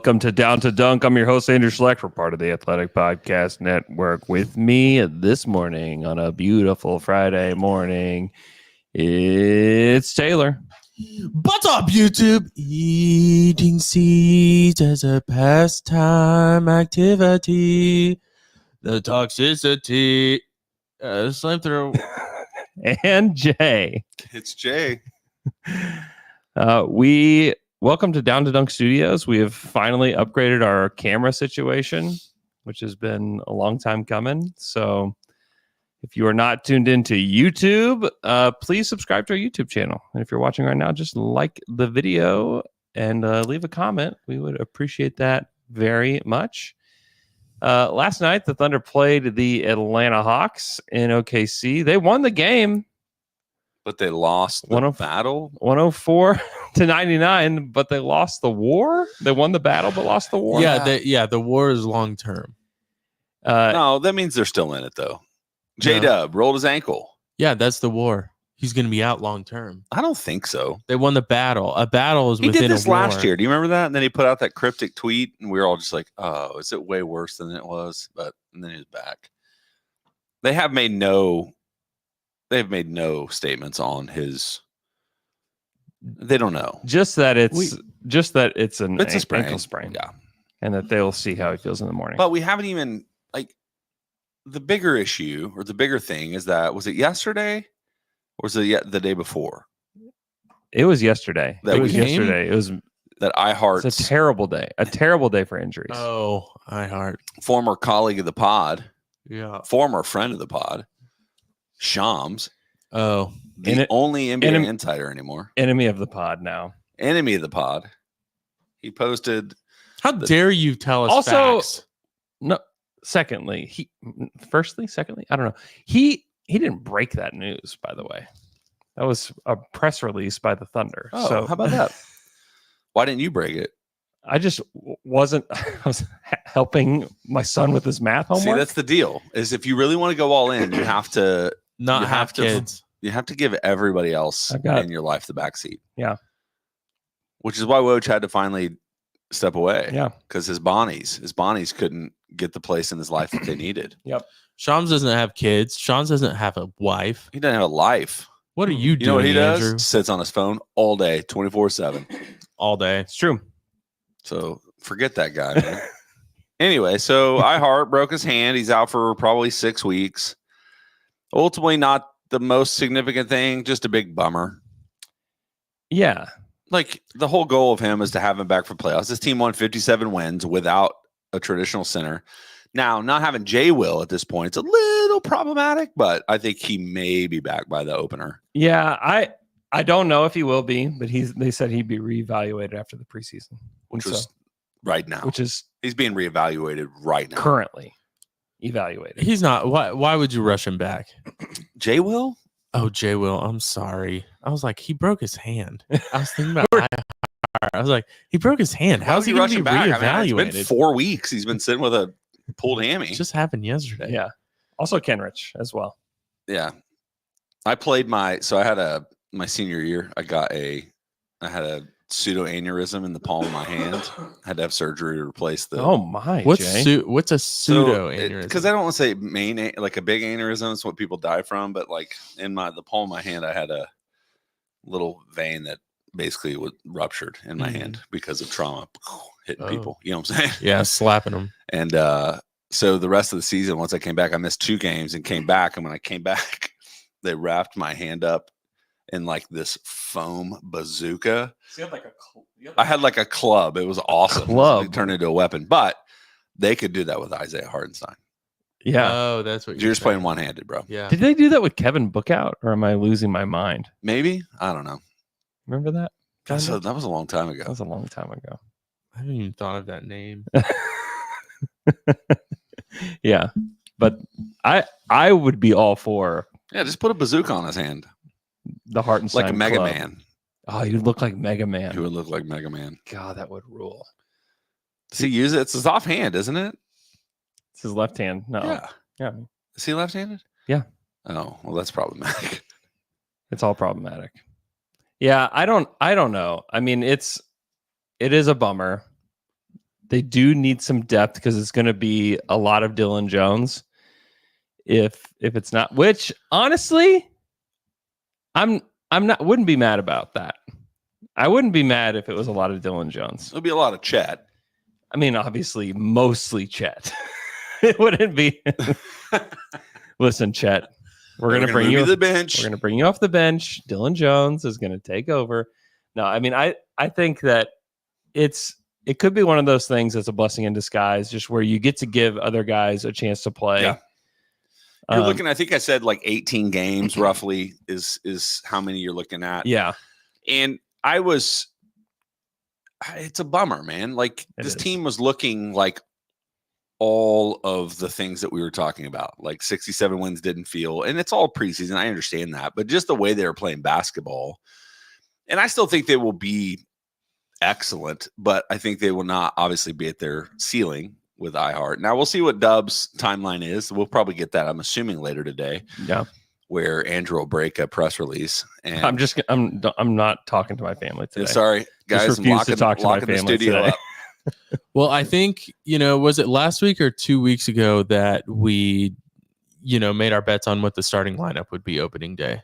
Welcome to Down to Dunk. I'm your host, Andrew Schlecht. We're part of the Athletic Podcast Network. With me this morning on a beautiful Friday morning, it's Taylor. What's up, YouTube? Eating seeds as a pastime activity. The toxicity. Slam through. And Jay. It's Jay. We welcome to Down to Dunk Studios. We have finally upgraded our camera situation, which has been a long time coming. So if you are not tuned into YouTube, please subscribe to our YouTube channel. And if you're watching right now, just like the video and leave a comment. We would appreciate that very much. Last night, the Thunder played the Atlanta Hawks in OKC. They won the game. But they lost the battle. 104-99, but they lost the war. They won the battle, but lost the war. Yeah, the war is long term. No, that means they're still in it, though. JDub rolled his ankle. Yeah, that's the war. He's going to be out long term. I don't think so. They won the battle. A battle is within a war. He did this last year. Do you remember that? And then he put out that cryptic tweet, and we were all just like, oh, is it way worse than it was? And then he was back. They've made no statements on his. They don't know. Just that it's an a sprain. Ankle sprain. Yeah. And that they'll see how he feels in the morning. But we haven't even the bigger issue or the bigger thing is that was it yesterday or was it the day before? It was yesterday. It was yesterday. It was that iHeart. It's a terrible day. A terrible day for injuries. Oh, iHeart. Former colleague of the pod. Yeah. Former friend of the pod. Shams. Oh. The only NBA insider anymore. Enemy of the pod now. Enemy of the pod. He posted. How dare you tell us facts? No. Secondly, secondly, I don't know. He didn't break that news, by the way. That was a press release by the Thunder. Oh, so how about that? Why didn't you break it? I just wasn't. I was helping my son with his math homework. See, that's the deal. Is if you really want to go all in, you have to not have kids. You have to give everybody else in your life the backseat. Yeah. Which is why Woj had to finally step away. Yeah. Because his Bonnies couldn't get the place in his life that they needed. Yep. Shams doesn't have kids. Shams doesn't have a wife. He doesn't have a life. What are you doing? You know what he does? Andrew? Sits on his phone all day, 24/7. All day. It's true. So forget that guy, man. Anyway, so iHeart broke his hand. He's out for probably 6 weeks. Ultimately, not the most significant thing, just a big bummer. Yeah. Like the whole goal of him is to have him back for playoffs. This team won 57 wins without a traditional center. Now, not having Jay Will at this point, it's a little problematic, but I think he may be back by the opener. Yeah, I don't know if he will be, but they said he'd be reevaluated after the preseason. Which was right now. He's being reevaluated right now. Currently evaluated. He's not. Why would you rush him back? Jay Will? Oh, Jay Will. I'm sorry. I was like, he broke his hand. I was thinking about I was like, he broke his hand. How's he going to be reevaluated? I mean, it's been 4 weeks. He's been sitting with a pulled hammy. It just happened yesterday. Yeah. Also Kenrich as well. Yeah. I played my senior year. I had a pseudo aneurysm in the palm of my hand. I had to have surgery to replace the. Oh my! What's a pseudo aneurysm? Because I don't want to say like a big aneurysm is what people die from, but like in the palm of my hand, I had a little vein that basically was ruptured in my hand because of trauma hitting people. You know what I'm saying? Yeah, slapping them. And so the rest of the season, once I came back, I missed 2 games and came back. And when I came back, they wrapped my hand up in like this foam bazooka. So I had like a club. It was awesome. It turned into a weapon, but they could do that with Isaiah Hartenstein. Yeah. Oh, that's what you're just playing one-handed, bro. Yeah. Did they do that with Kevin Bookout, or am I losing my mind? Maybe. I don't know. Remember that? That was a long time ago. That was a long time ago. I haven't even thought of that name. Yeah, but I would be all for. Yeah, just put a bazooka on his hand. The Hartenstein, like a Mega Man. Oh, you'd look like Mega Man. He would look like Mega Man. God, that would rule. Does he use it? It's his offhand, isn't it? It's his left hand. No. Yeah. Is he left-handed? Yeah. Oh, well, that's problematic. It's all problematic. Yeah, I don't know. I mean, it is a bummer. they do need some depth because it's going to be a lot of Dylan Jones. If it's not, which honestly, wouldn't be mad about that. I wouldn't be mad if it was a lot of Dylan Jones. It'll be a lot of Chet. I mean, obviously, mostly Chet. It wouldn't be. Listen, Chet, we're going to bring you to the bench. We're going to bring you off the bench. Dylan Jones is going to take over. No, I mean, I think that it could be one of those things that's a blessing in disguise, just where you get to give other guys a chance to play. Yeah. You're looking, I think I said like 18 games roughly is how many you're looking at. Yeah. And it's a bummer, man. Like this team was looking like all of the things that we were talking about. Like 67 wins didn't feel, and it's all preseason. I understand that, but just the way they were playing basketball. And I still think they will be excellent, but I think they will not obviously be at their ceiling with iHeart. Now we'll see what Dub's timeline is. We'll probably get that, I'm assuming, later today. Yeah. Where Andrew will break a press release. And I'm not talking to my family today. Sorry, guys. I'm locking the studio up. Well, I think, was it last week or 2 weeks ago that we, made our bets on what the starting lineup would be opening day?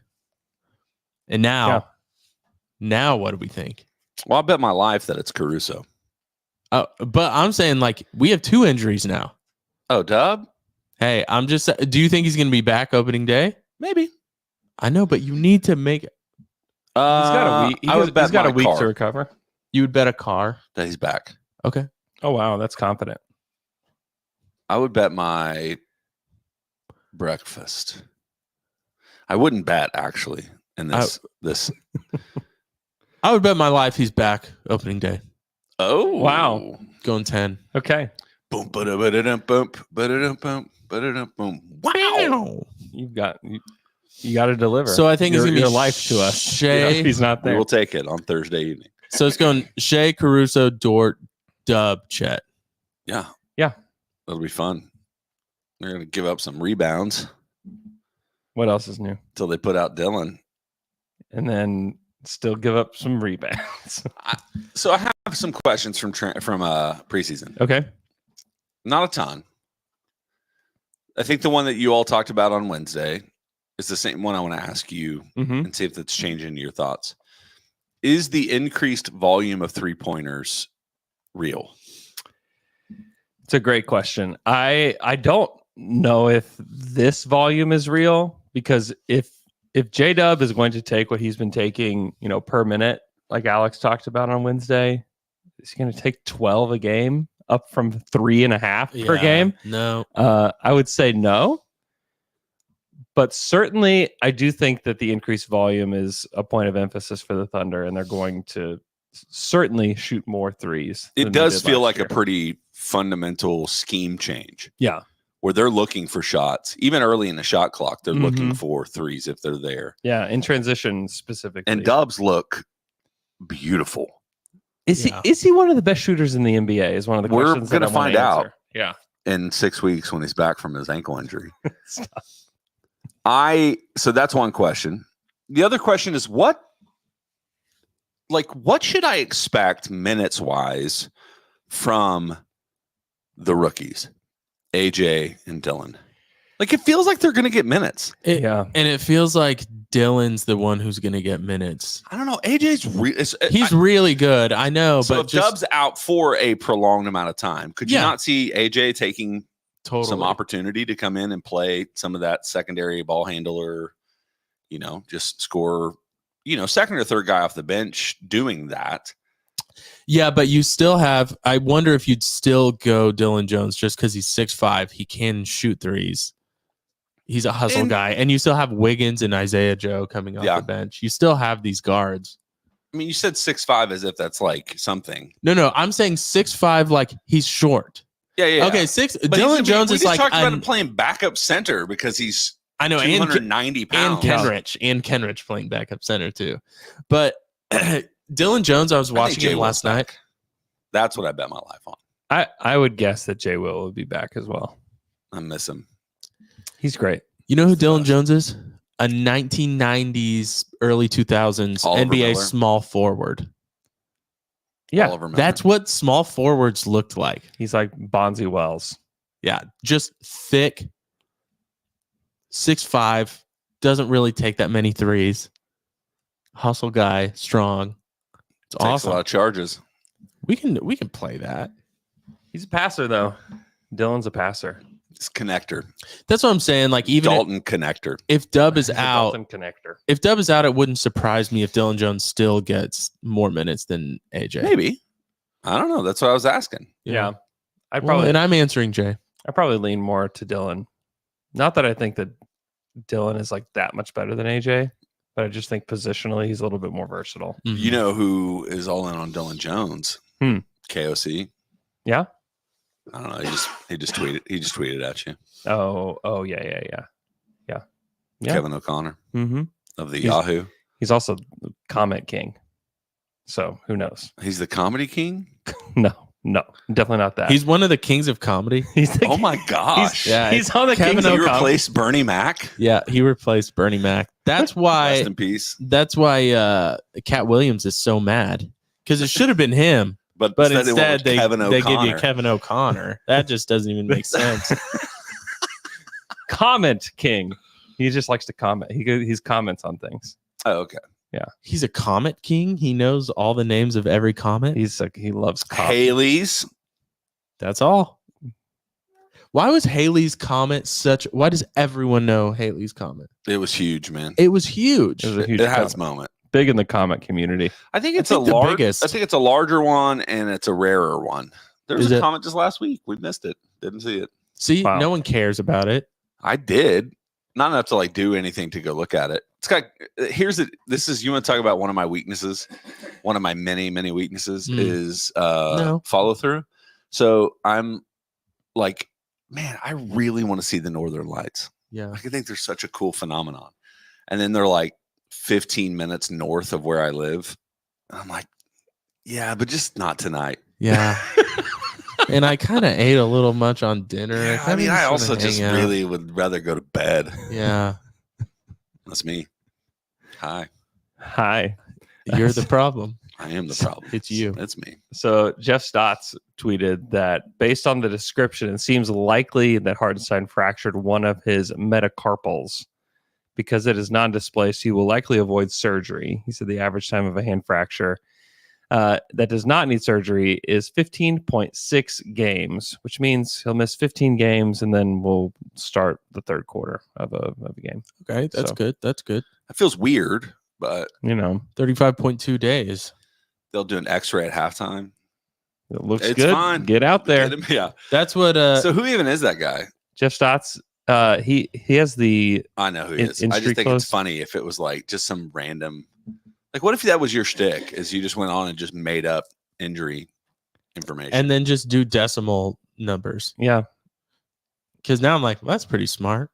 And now what do we think? Well, I bet my life that it's Caruso. Oh, but I'm saying like we have 2 injuries now. Oh, Dub? Hey, do you think he's going to be back opening day? Maybe. I know, but you need to make it. He's got a week. He's got a week to recover. You would bet a car that he's back. Okay. Oh, wow. That's confident. I would bet my breakfast. I wouldn't bet actually in this. I would bet my life he's back opening day. Oh, wow. Going 10. Okay. Boom, ba-da-ba-da-dum, boom, ba-da-dum, boom, ba-da-dum, boom. Wow. You got to deliver. So I think it's going to be your life to us. Shea. If he's not there. We will take it on Thursday evening. So it's going Shea, Caruso, Dort, Dub, Chet. Yeah. Yeah. That'll be fun. They're going to give up some rebounds. What else is new? Until they put out Dylan. And then still give up some rebounds. So I have some questions from preseason. Okay. Not a ton. I think the one that you all talked about on Wednesday is the same one I want to ask you and see if that's changing your thoughts. Is the increased volume of 3-pointers real? It's a great question. I don't know if this volume is real, because if JDub is going to take what he's been taking, per minute, like Alex talked about on Wednesday, is he going to take 12 a game, up from 3.5 per game? No. I would say no. But certainly, I do think that the increased volume is a point of emphasis for the Thunder, and they're going to certainly shoot more threes. It does feel like a pretty fundamental scheme change. Yeah. Where they're looking for shots. Even early in the shot clock, they're looking for threes if they're there. Yeah, in transition specifically. And Dubs look beautiful. Is he one of the best shooters in the NBA? Is one of the questions we're going to find out. Yeah. In 6 weeks when he's back from his ankle injury. So that's one question. The other question is what should I expect minutes wise from the rookies, AJ and Dylan? Like, it feels like they're going to get minutes. And it feels like Dylan's the one who's going to get minutes. I don't know. AJ's he's really good. I know. So but if Dub's out for a prolonged amount of time, could you not see AJ taking some opportunity to come in and play some of that secondary ball handler, just score, second or third guy off the bench doing that? Yeah, but you still have, I wonder if you'd still go Dylan Jones just because he's 6'5". He can shoot threes. He's a hustle guy. And you still have Wiggins and Isaiah Joe coming off the bench. You still have these guards. I mean, you said 6'5" as if that's like something. No, I'm saying 6'5", like he's short. Yeah. Okay, Dylan Jones is like. We just talked about him playing backup center because he's 290 pounds. And Kenrich playing backup center too. But Dylan Jones, I was watching him last night. That's what I bet my life on. I would guess that Jay will be back as well. I miss him. He's great. You know who Dylan Jones is? A 1990s, early 2000s Oliver NBA Miller. small forward. Yeah, Oliver Miller. That's what small forwards looked like. he's like Bonzi Wells. Yeah, just thick, 6'5", doesn't really take that many threes. Hustle guy, strong. It's takes awesome. a lot of charges. We can play that. He's a passer though. Dylan's a passer. It's connector. That's what I'm saying. Like even Dalton connector. if Dub is He's a out, Dalton connector. if Dub is out, it wouldn't surprise me if Dylan Jones still gets more minutes than AJ. Maybe. I don't know. That's what I was asking. Yeah, I'd Well, probably and I'm answering Jay. I probably lean more to Dylan. Not that I think that Dylan is like that much better than AJ, but I just think positionally he's a little bit more versatile. Mhm. You know who is all in on Dylan Jones? KOC. Yeah. I don't know. He just tweeted at you. Oh yeah. Yeah. Kevin O'Connor Mm-hmm. of the He's- Yahoo. He's also the comment king. So who knows? He's the comedy king. No, definitely not that. He's one of the kings of comedy. he's the Oh my gosh. Yeah, he's on the Kevin Kings He of Comedy. replaced Bernie Mac. Yeah, he replaced Bernie Mac. That's Rest why. in peace. That's why Cat Williams is so mad because it should have been him, But but instead instead they, went with they Kevin give you O'Connor. Kevin O'Connor. That just doesn't even make sense. Comment king. He just likes to comment. He's comments on things. Oh, okay. He's a comet king. He knows all the names of every comet. He's like he loves comment. Haley's. That's all. Why was Haley's comet such? Why does everyone know Haley's comet? It was huge, man. It was huge. It was a huge It had its comment. moment. Big in the comment community. I think it's think the a biggest. I think it's a larger one and it's a rarer one. There was Is a it? comment just last week. We missed it. Didn't see it. See, Wow. no one cares about it. I did. Not enough to like do anything to go look at it. It's got here's it. This is you want to talk about one of my weaknesses. One of my many weaknesses is No. follow through. So I'm like, man, I really want to see the Northern Lights. Yeah. Like, I think they're such a cool phenomenon. And then they're like 15 minutes north of where I live. And I'm like, yeah, but just not tonight. Yeah. And I kind of ate a little much on dinner. Yeah, I kinda mean, I wanna also hang just out. really would rather go to bed. Yeah. That's me. Hi, Hi. You're the problem. I am the problem. It's you. It's me. So Jeff Stotts tweeted that based on the description, it seems likely that Hartenstein fractured one of his metacarpals. Because it is non-displaced, he will likely avoid surgery. He said the average time of a hand fracture that does not need surgery is 15.6 games, which means he'll miss 15 games and then we'll start the third quarter of a game. Okay. That's So- good. That's good. That feels weird, but 35.2 days. they'll do an X-ray at halftime. It looks It's good. fine. Get out there. Get him- Yeah. That's what So who even is that guy? Jeff Stotts, he has the I know who he In- is. in I just street think clothes? it's funny if it was like just some random. Like, what if that was your shtick? Is you just went on and just made up injury information? and then just do decimal numbers. yeah. Because now I'm like, well, that's pretty smart.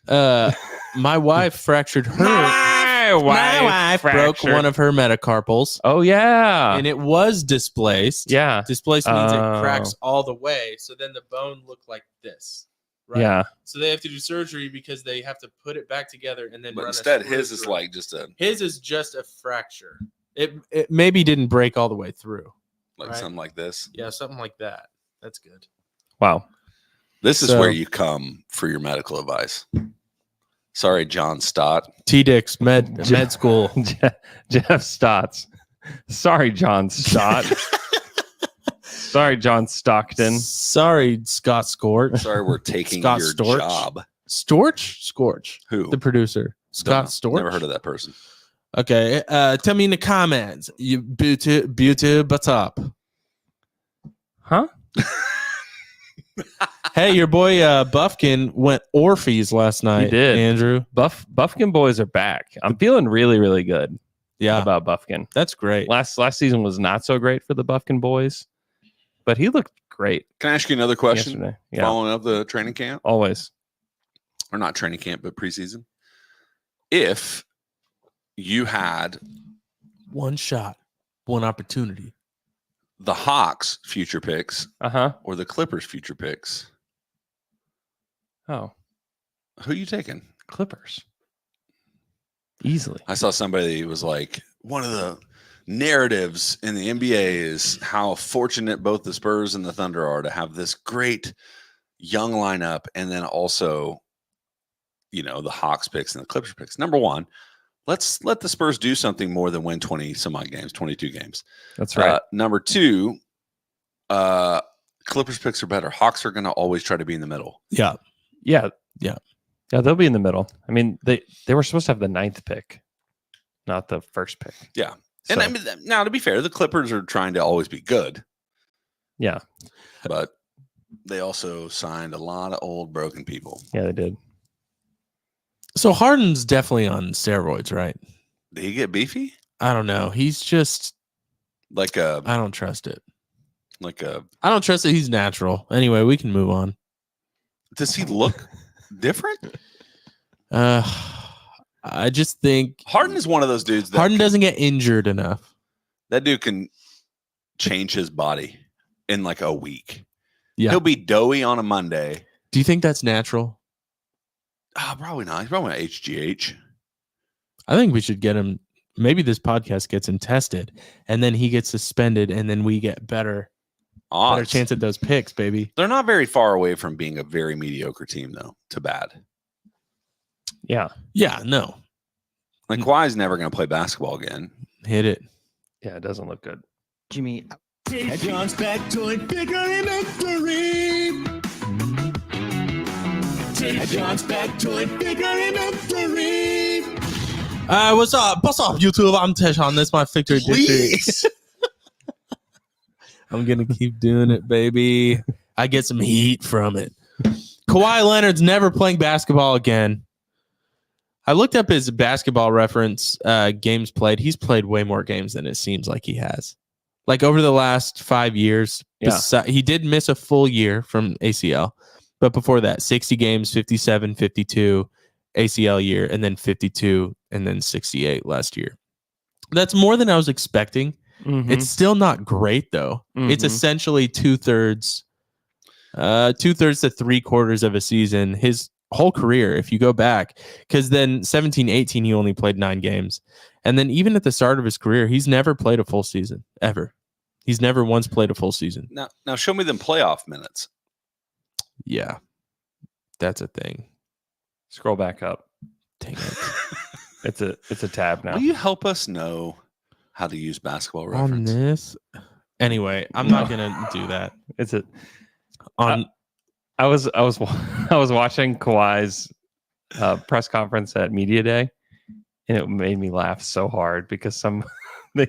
My wife fractured her. My wife broke fractured- one of her metacarpals, Oh yeah. and it was displaced. Yeah. Displaced means Oh. it cracks all the way. So then the bone looked like this. Right? Yeah. So they have to do surgery because they have to put it back together and then. but run a instead, screw his is through. like just a His is just a fracture. It maybe didn't break all the way through. like Right. something like this. Yeah, something like that. That's good. Wow. This is So- where you come for your medical advice. Sorry, John Stott. T-Dix med school. Jeff Stotts. Sorry, John Stott. Sorry, John Stockton. Sorry, Scott Scorch. Sorry, we're taking Scott your Storch? job. Scorch, Who? the producer. Scott Don't know. Storch. Never heard of that person. Okay, tell me in the comments. You beauty but up. Huh? Hey, your boy Buffkin went Orpheus last night. did. Andrew. Buffkin boys are back. I'm feeling really, really good Yeah, about Buffkin. that's great. Last season was not so great for the Buffkin boys, but he looked great Can I ask you another question? yesterday. Yeah, Following up the training camp, always. or not training camp, but preseason. If you had One shot, one opportunity. the Hawks future picks Uh-huh. or the Clippers future picks, Oh, who you taking? Clippers. Easily. I saw somebody was like, one of the narratives in the NBA is how fortunate both the Spurs and the Thunder are to have this great young lineup, and then also, you know, the Hawks picks and the Clippers picks. Number one, let's let the Spurs do something more than win 20 some odd games, 22 games. That's right. Number two, Clippers picks are better. Hawks are going to always try to be in the middle. Yeah. Yeah. Yeah. Yeah, they'll be in the middle. I mean, they were supposed to have the 9th pick, not the first pick. Yeah. So, And I mean, now to be fair, the Clippers are trying to always be good. yeah. But they also signed a lot of old broken people. Yeah, they did. So Harden's definitely on steroids, right? Did he get beefy? I don't know. He's just Like a I don't trust it. I don't trust that he's natural. Anyway, we can move on. does he look different? I just think Harden is one of those dudes that Harden doesn't get injured enough. that dude can change his body in like a week. Yeah. He'll be doughy on a Monday. Do you think that's natural? Probably not. He's probably not HGH. I think we should get him. Maybe this podcast gets him tested, and then he gets suspended, and then we get better Odds. chance at those picks, baby. They're not very far away from being a very mediocre team, though, to bad. Yeah. Yeah, no. Like, Kawhi's never going to play basketball again. Hit it. Yeah, it doesn't look good. Jimmy. John's back toy bigger in victory. John's back toy bigger in victory. What's up, YouTube? I'm Teshawn. That's my victory. Please. I'm gonna keep doing it, baby. I get some heat from it. Kawhi Leonard's never playing basketball again. I looked up his basketball reference games played. He's played way more games than it seems like he has. Like over the last 5 years, he did miss a full year from ACL. But before that, 60 games, 57, 52, ACL year, and then 52, and then 68 last year. That's more than I was expecting. Mm-hmm. It's still not great, though. It's essentially two-thirds to 3/4 of a season. His whole career, if you go back, because then 17-18, he only played 9 games. And then even at the start of his career, he's never played a full season, ever. He's never once played a full season. Now show me them playoff minutes. Yeah, that's a thing. Scroll back up. Dang it. It's a tab now. Will you help us know how to use basketball On reference? this? Anyway, I'm not going to do that. It's a On I was watching Kawhi's press conference at Media Day, and it made me laugh so hard because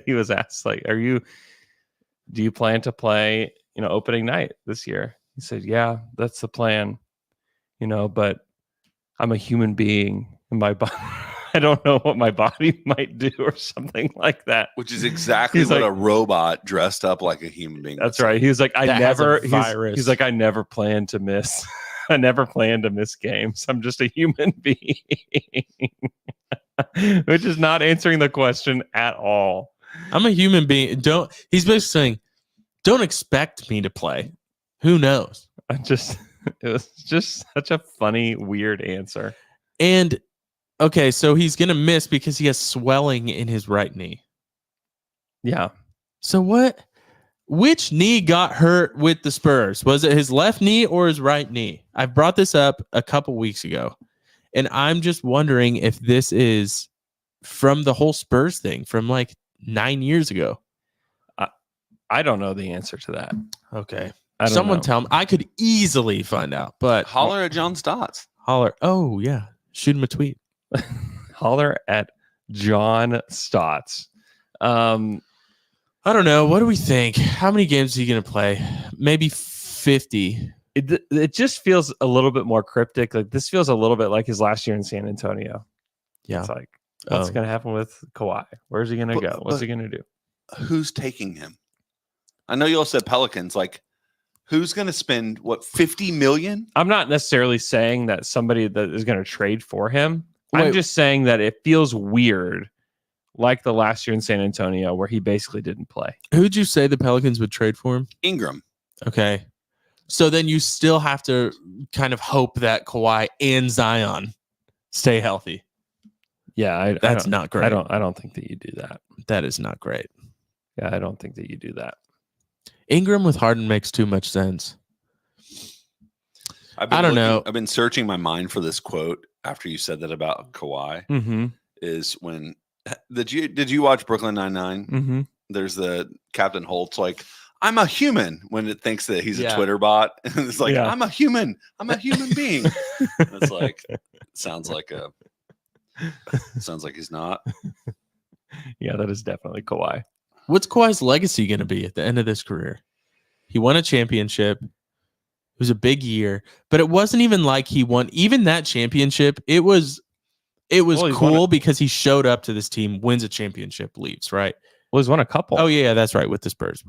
he was asked, like, do you plan to play, opening night this year? He said, yeah, that's the plan, but I'm a human being and my body, I don't know what my body might do or something like that. Which is exactly He's what like, a robot dressed up like a human being. That's right. He was like, I That has a never, virus. he's like, I never plan to miss. I never plan to miss games. I'm just a human being, which is not answering the question at all. I'm a human being. He's basically saying, don't expect me to play. Who knows? It was just such a funny, weird answer. And okay, so he's going to miss because he has swelling in his right knee. Yeah. So which knee got hurt with the Spurs? Was it his left knee or his right knee? I brought this up a couple weeks ago, and I'm just wondering if this is from the whole Spurs thing from like 9 years ago. I don't know the answer to that. Okay. I don't Someone know. tell me. I could easily find out, but Holler at John Stotts. holler. Oh, yeah. Shoot him a tweet. Holler at John Stotts. I don't know. What do we think? How many games is he going to play? Maybe 50. It just feels a little bit more cryptic. Like this feels a little bit like his last year in San Antonio. Yeah. It's like, what's Oh. going to happen with Kawhi? Where's he going to go? What's he going to do? Who's taking him? I know you all said Pelicans. Like, who's going to spend what, 50 million? I'm not necessarily saying that somebody that is going to trade for him. Wait. I'm just saying that it feels weird, like the last year in San Antonio, where he basically didn't play. Who'd you say the Pelicans would trade for him? Ingram. Okay. So then you still have to kind of hope that Kawhi and Zion stay healthy. Yeah, That's not great. I don't think that you do that. That is not great. Yeah, I don't think that you do that. Ingram with Harden makes too much sense. I don't know. I've been searching my mind for this quote after you said that about Kawhi. Mm-hmm. Is when did you watch Brooklyn Nine-Nine? Mm-hmm. There's the Captain Holt's like, I'm a human, when it thinks that he's a Yeah. Twitter bot. And it's like, Yeah. I'm a human being. And it's like, sounds like he's not. Yeah, that is definitely Kawhi. What's Kawhi's legacy going to be at the end of this career? He won a championship. It was a big year, but it wasn't even like he won even that championship. It was cool because he showed up to this team, wins a championship, leaves, right? Well, he's won a couple. Oh yeah, that's right, with the Spurs.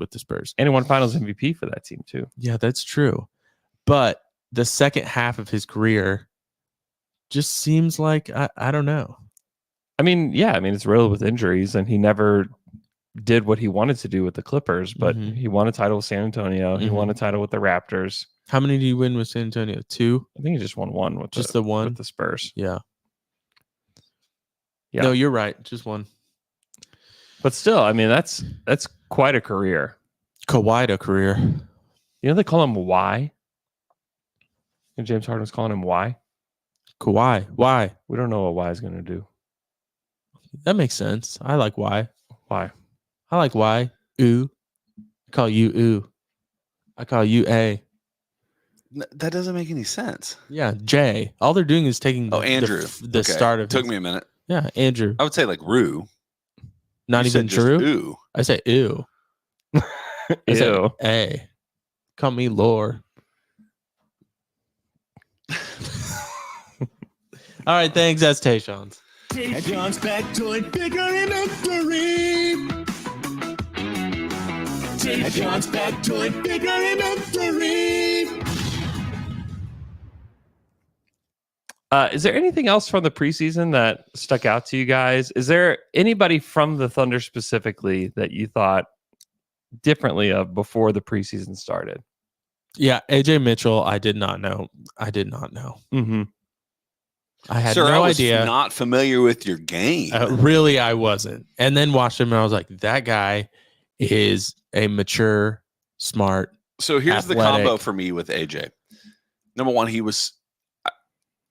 And he won Finals MVP for that team too. Yeah, that's true. But the second half of his career just seems like I don't know. I mean, it's riddled with injuries, and he never did what he wanted to do with the Clippers. But he won a title with San Antonio. He won a title with the Raptors. How many did he win with San Antonio? 2? I think he just won one with the one with the Spurs. Yeah. Yeah. No, you're right. Just one. But still, I mean, that's quite a career. Kawhi a career. You know, they call him Y. And James Harden was calling him Y. Kawhi. Why? We don't know what Y is going to do. That makes sense. I like why. Why? I like why. Ooh. I call you ooh. I call you A. That doesn't make any sense. Yeah, J. All they're doing is taking Andrew. the Okay. start of Took me a minute. Yeah, Andrew. I would say like Rue. Not You even said just true. Ooh. I say ew. I say Ew. A. Call me Lore. All right, thanks. That's Tayshawn's. Tayshawn's back to it bigger in victory. Tayshawn's back to it bigger in victory. Is there anything else from the preseason that stuck out to you guys? Is there anybody from the Thunder specifically that you thought differently of before the preseason started? Yeah, AJ Mitchell. I did not know. Mm-hmm. I had Sir, no I was idea. not familiar with your game. Really, I wasn't. And then watched him, and I was like, that guy is a mature, smart. So here's the athletic. combo for me with AJ. Number one, he was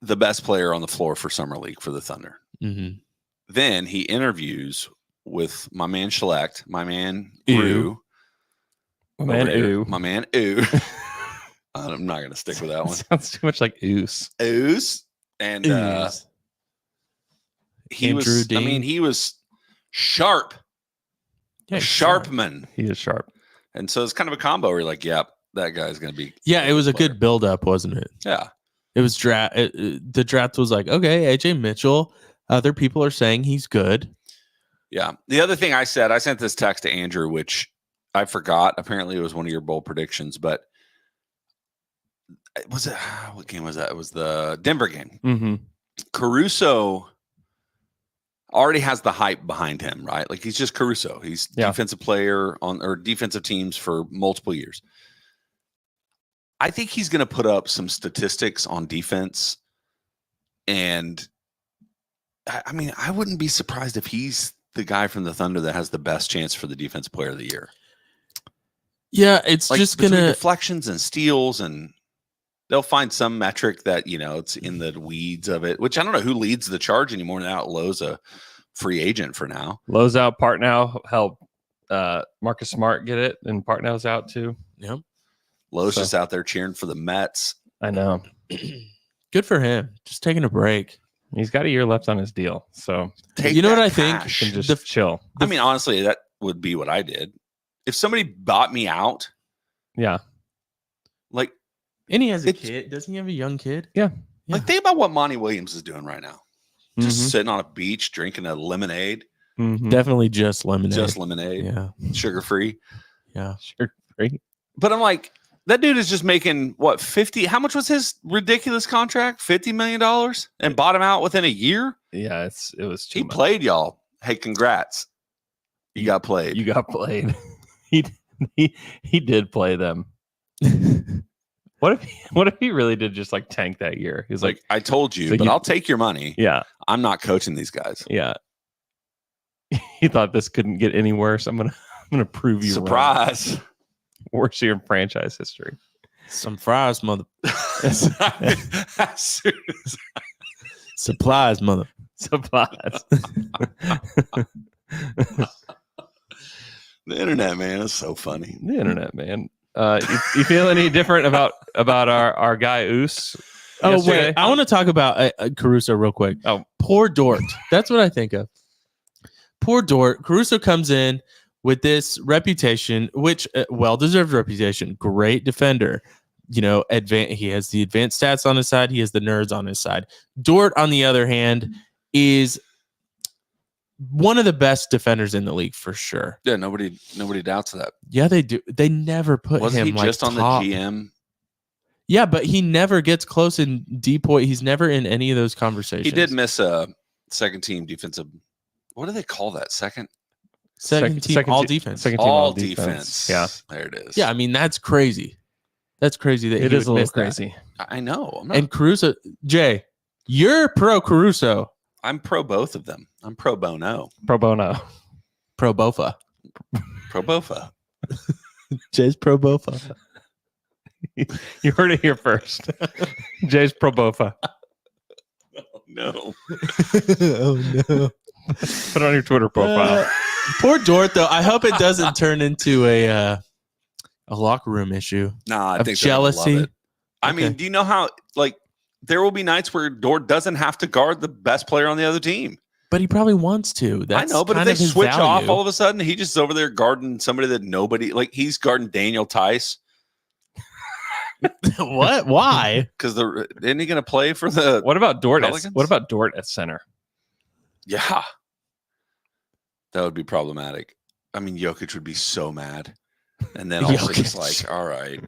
the best player on the floor for Summer League for the Thunder. Mm-hmm. Then he interviews with my man Schlecht, my man Ew. Rue. Man, over here. ooh. My man Ooh. I'm not going to stick with that one. Sounds too much like oos. Ooze. And he was, Andrew I mean, Dean. he was sharp. Yeah, Sharpman. He is sharp. And so it's kind of a combo where you're like, yep, that guy's going to be. Yeah, it was a player. good build-up, wasn't it? Yeah. It was draft. The draft was like, okay, AJ Mitchell. Other people are saying he's good. Yeah. The other thing I sent this text to Andrew, which I forgot. Apparently, it was one of your bold predictions, but was it what game was that? It was the Denver game. Mm-hmm. Caruso already has the hype behind him, right? Like he's just Caruso. He's defensive player on or defensive teams for multiple years. I think he's going to put up some statistics on defense, and I mean, I wouldn't be surprised if he's the guy from the Thunder that has the best chance for the defensive player of the year. Yeah, it's Like just between gonna deflections and steals, and they'll find some metric that it's in the weeds of it. Which I don't know who leads the charge anymore now. Lowe's a free agent for now. Lowe's out. Partnow helped Marcus Smart get it, and Partnow's out too. Yep. Lowe's just out there cheering for the Mets. I know. Good for him. Just taking a break. He's got a year left on his deal, so You know what I think? cash. he can just chill. I mean, honestly, that would be what I did. If somebody bought me out, Yeah. like And he has a It's- kid. Doesn't he have a young kid? Yeah. like think about what Monty Williams is doing right now. Just Mhm. sitting on a beach drinking a lemonade, Mhm. Definitely just lemonade. just lemonade, Yeah. sugar free. Yeah. Sure. Great. But I'm like, that dude is just making what 50? How much was his ridiculous contract? $50 million, and bought him out within a year. Yeah, it was too He much. played y'all. Hey, congrats! You got played. You got played. he did play them. What if he really did just like tank that year? He's like, I told you, So but you- I'll take your money. yeah, I'm not coaching these guys. yeah. He thought this couldn't get any worse. I'm gonna gonna prove you wrong. Surprise. Worst year in franchise history. Some fries, mother. As soon as Supplies, mother. Supplies. the internet, man, is so funny. The internet, man. You feel any different about our guy Oos? Oh yesterday? wait, I want to talk about Caruso real quick. Oh. Poor Dort. That's what I think of. Poor Dort. Caruso comes in with this reputation, which well-deserved reputation. Great defender. You know, he has the advanced stats on his side. He has the nerds on his side. Dort, on the other hand, is one of the best defenders in the league for sure. Yeah, nobody doubts that. Yeah, they do. They never put Wasn't him he just on top. the GM? Yeah, but he never gets close in D-point. He's never in any of those conversations. He did miss a second team defensive. What do they call that? Second Second team all defense. Second team all defense. Yeah. There it is. Yeah, I mean that's crazy. That's crazy that It he is would a little miss that. crazy. I know. I'm not. And Caruso, Jay, you're pro Caruso, I'm pro both of them. I'm pro bono. Pro bono. pro Bofa. Pro bofa. Jay's pro Bofa. You heard it here first. Jay's pro bofa. No. Oh no. Put it on your Twitter profile. Poor Dort, though. I hope it doesn't turn into a locker room issue Nah, I of think they're gonna love jealousy. it. I mean, do you know how there will be nights where Dort doesn't have to guard the best player on the other team? But he probably wants to. That's I know, but if kind they of his switch off value. all of a sudden, he just over there guarding somebody that nobody he's guarding Daniel Tice What? Why? because isn't he going to play for the? What about Dort? Pelicans? What about Dort at center? Yeah, that would be problematic. I mean, Jokic would be so mad, and then also just Jokic. all right,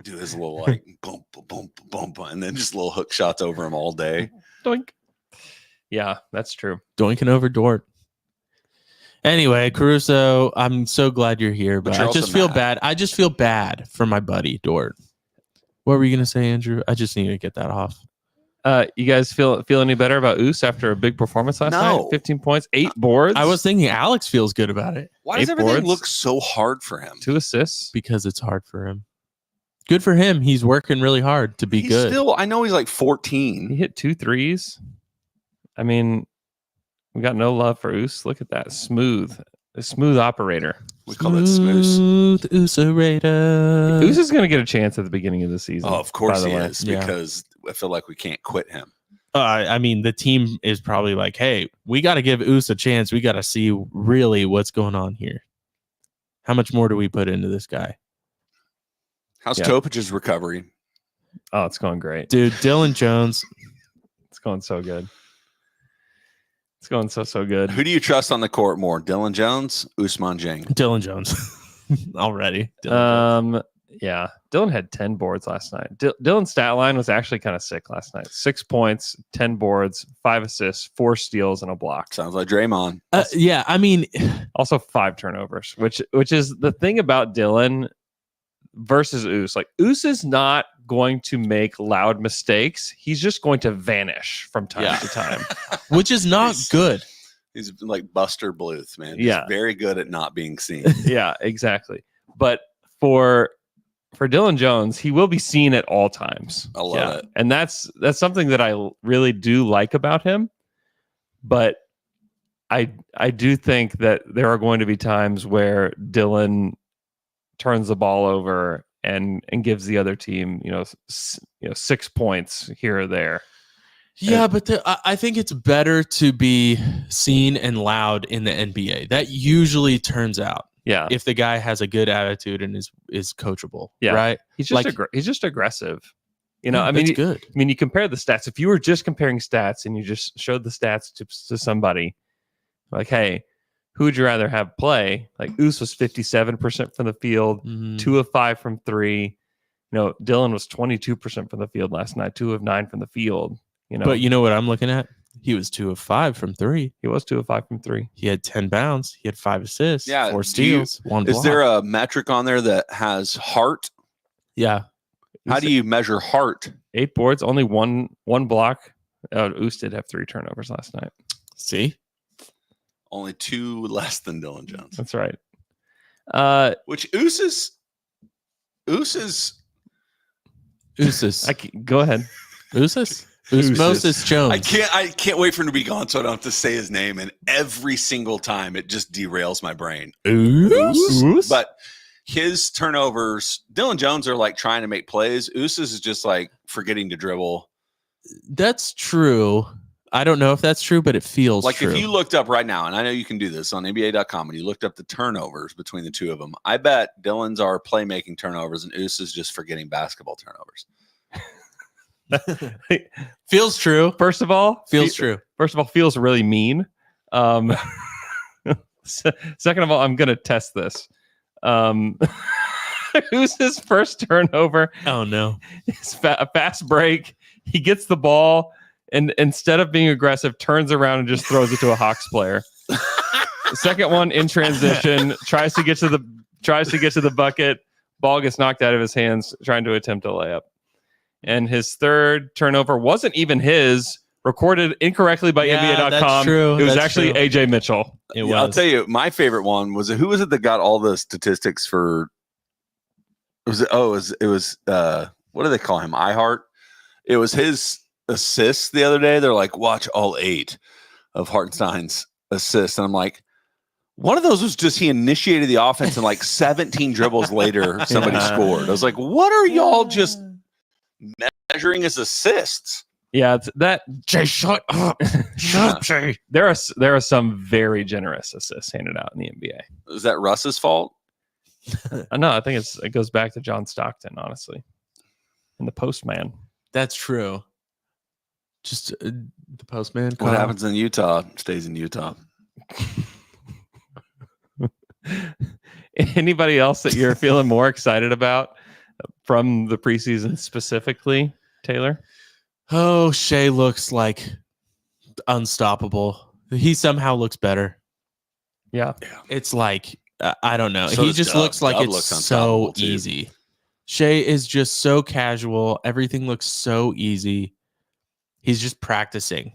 do his little boom, boom, boom, boom, and then just little hook shots over him all day. Doink. Yeah, that's true. Doinking over Dort. Anyway, Caruso, I'm so glad you're here, but you're I just also feel mad. bad. I just feel bad for my buddy Dort. What were you gonna say, Andrew? I just need to get that off. You guys feel any better about Oos after a big performance last No. night? 15 points, 8 boards. I was thinking Alex feels good about it Why does 8 everything boards? look so hard for him? 2 assists. because it's hard for him. Good for him. He's working really hard to be He's good. still, I know he's like He 14. hit 2 threes. I mean, we got no love for Oos. Look at that. A smooth operator. We call that smooth. Ooserator. Oos is going to get a chance at the beginning of the season. Oh, of course by the he way. is, Yeah. because I feel like we can't quit him. I mean, the team is probably like, hey, we got to give Oos a chance. We got to see really what's going on here. How much more do we put into this guy? How's Yeah. Kopic's recovery? Oh, it's going great. Dude, Dylan Jones. It's going so good. It's going so good. Who do you trust on the court more, Dylan Jones, Usman Jang? Dylan Jones. Already. Dylan Jones. Yeah. Dylan had 10 boards last night. Dylan's stat line was actually kind of sick last night. 6 points, 10 boards, 5 assists, 4 steals, and a block. Sounds like Draymond. Yeah, I mean, Also 5 turnovers, which is the thing about Dylan versus Oos. Like, Oos is not going to make loud mistakes. He's just going to vanish from time to time. which is not good. He's like Buster Bluth, man. He's Yeah. very good at not being seen. Yeah, exactly. But for Dylan Jones, he will be seen at all times. I love it. And that's something that I really do like about him. But I do think that there are going to be times where Dylan turns the ball over and gives the other team, 6 points here or there. Yeah, but I think it's better to be seen and loud in the NBA. That usually turns out Yeah. if the guy has a good attitude and is coachable. Yeah. Right. He's just like- he's just aggressive. Yeah, that's good. I mean, you compare the stats. If you were just comparing stats and you just showed the stats to somebody, like, hey, who would you rather have play? Like, Oos was 57% from the field, Mhm. 2 of 5 from 3. Dylan was 22% from the field last night, 2 of 9 from the field. But you know what I'm looking at? He was 2 of 5 from 3. he was 2 of 5 from 3. He had 10 bounds. He had 5 assists. Yeah, 4 do you- steals. 1 Is block. there a metric on there that has heart? Yeah. How do you measure heart? 8 boards, only one block. Oos did have 3 turnovers last night. See? Only 2 less than Dylan Jones. That's right. Which Ooses. Go ahead. Osmosis Jones. I can't wait for him to be gone so I don't have to say his name. And every single time it just derails my brain. Oos? But his turnovers, Dylan Jones are like trying to make plays. Ooses is just like forgetting to dribble. That's true. I don't know if that's true, but it feels like true. If you looked up right now, and I know you can do this on NBA.com, and you looked up the turnovers between the two of them, I bet Dylan's are playmaking turnovers and Oos is just forgetting basketball turnovers. Feels true. First of all, feels true. First of all, feels really mean. Second of all, I'm going to test this. Who's his first turnover? Oh, no. It's a fast break. He gets the ball and instead of being aggressive, turns around and just throws it to a Hawks player. The second one in transition, tries to get to the bucket. Ball gets knocked out of his hands trying to attempt a layup. And his third turnover wasn't even his, recorded incorrectly by NBA.com. That's true. It was actually AJ Mitchell. I'll tell you, my favorite one was who was it that got all the statistics for? It was what do they call him? iHeart. It was his assists the other day. They're like, watch all 8 of Hartenstein's assists, and I'm like, one of those was just he initiated the offense, and like 17 dribbles later, somebody scored. I was like, what are y'all just measuring as assists? Yeah, it's that. Jay, shut up. Shut up, Jay. There are some very generous assists handed out in the NBA. Is that Russ's fault? No, I think it goes back to John Stockton, honestly, and the postman. That's true. Just the postman. What happens in Utah stays in Utah. Anybody else that you're feeling more excited about from the preseason specifically, Taylor? Oh, Shea looks like unstoppable. He somehow looks better. Yeah. It's like, I don't know. So he just looks like Dub it's looks so unstoppable, too. easy. Shea is just so casual. Everything looks so easy. He's just practicing.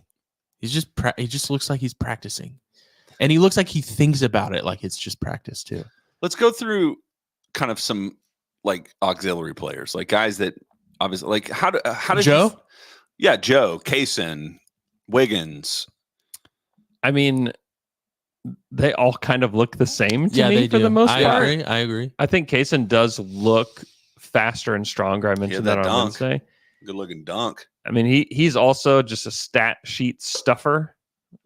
He just looks like he's practicing. And he looks like he thinks about it like it's just practice too. Let's go through kind of some like auxiliary players, like guys that obviously like how did Joe? Joe, Kaysen, Wiggins. I mean, they all kind of look the same to me they for do. the most I part. agree. I think Kaysen does look faster and stronger. I mentioned that on dunk. Wednesday. Good looking dunk. I mean, he's also just a stat sheet stuffer.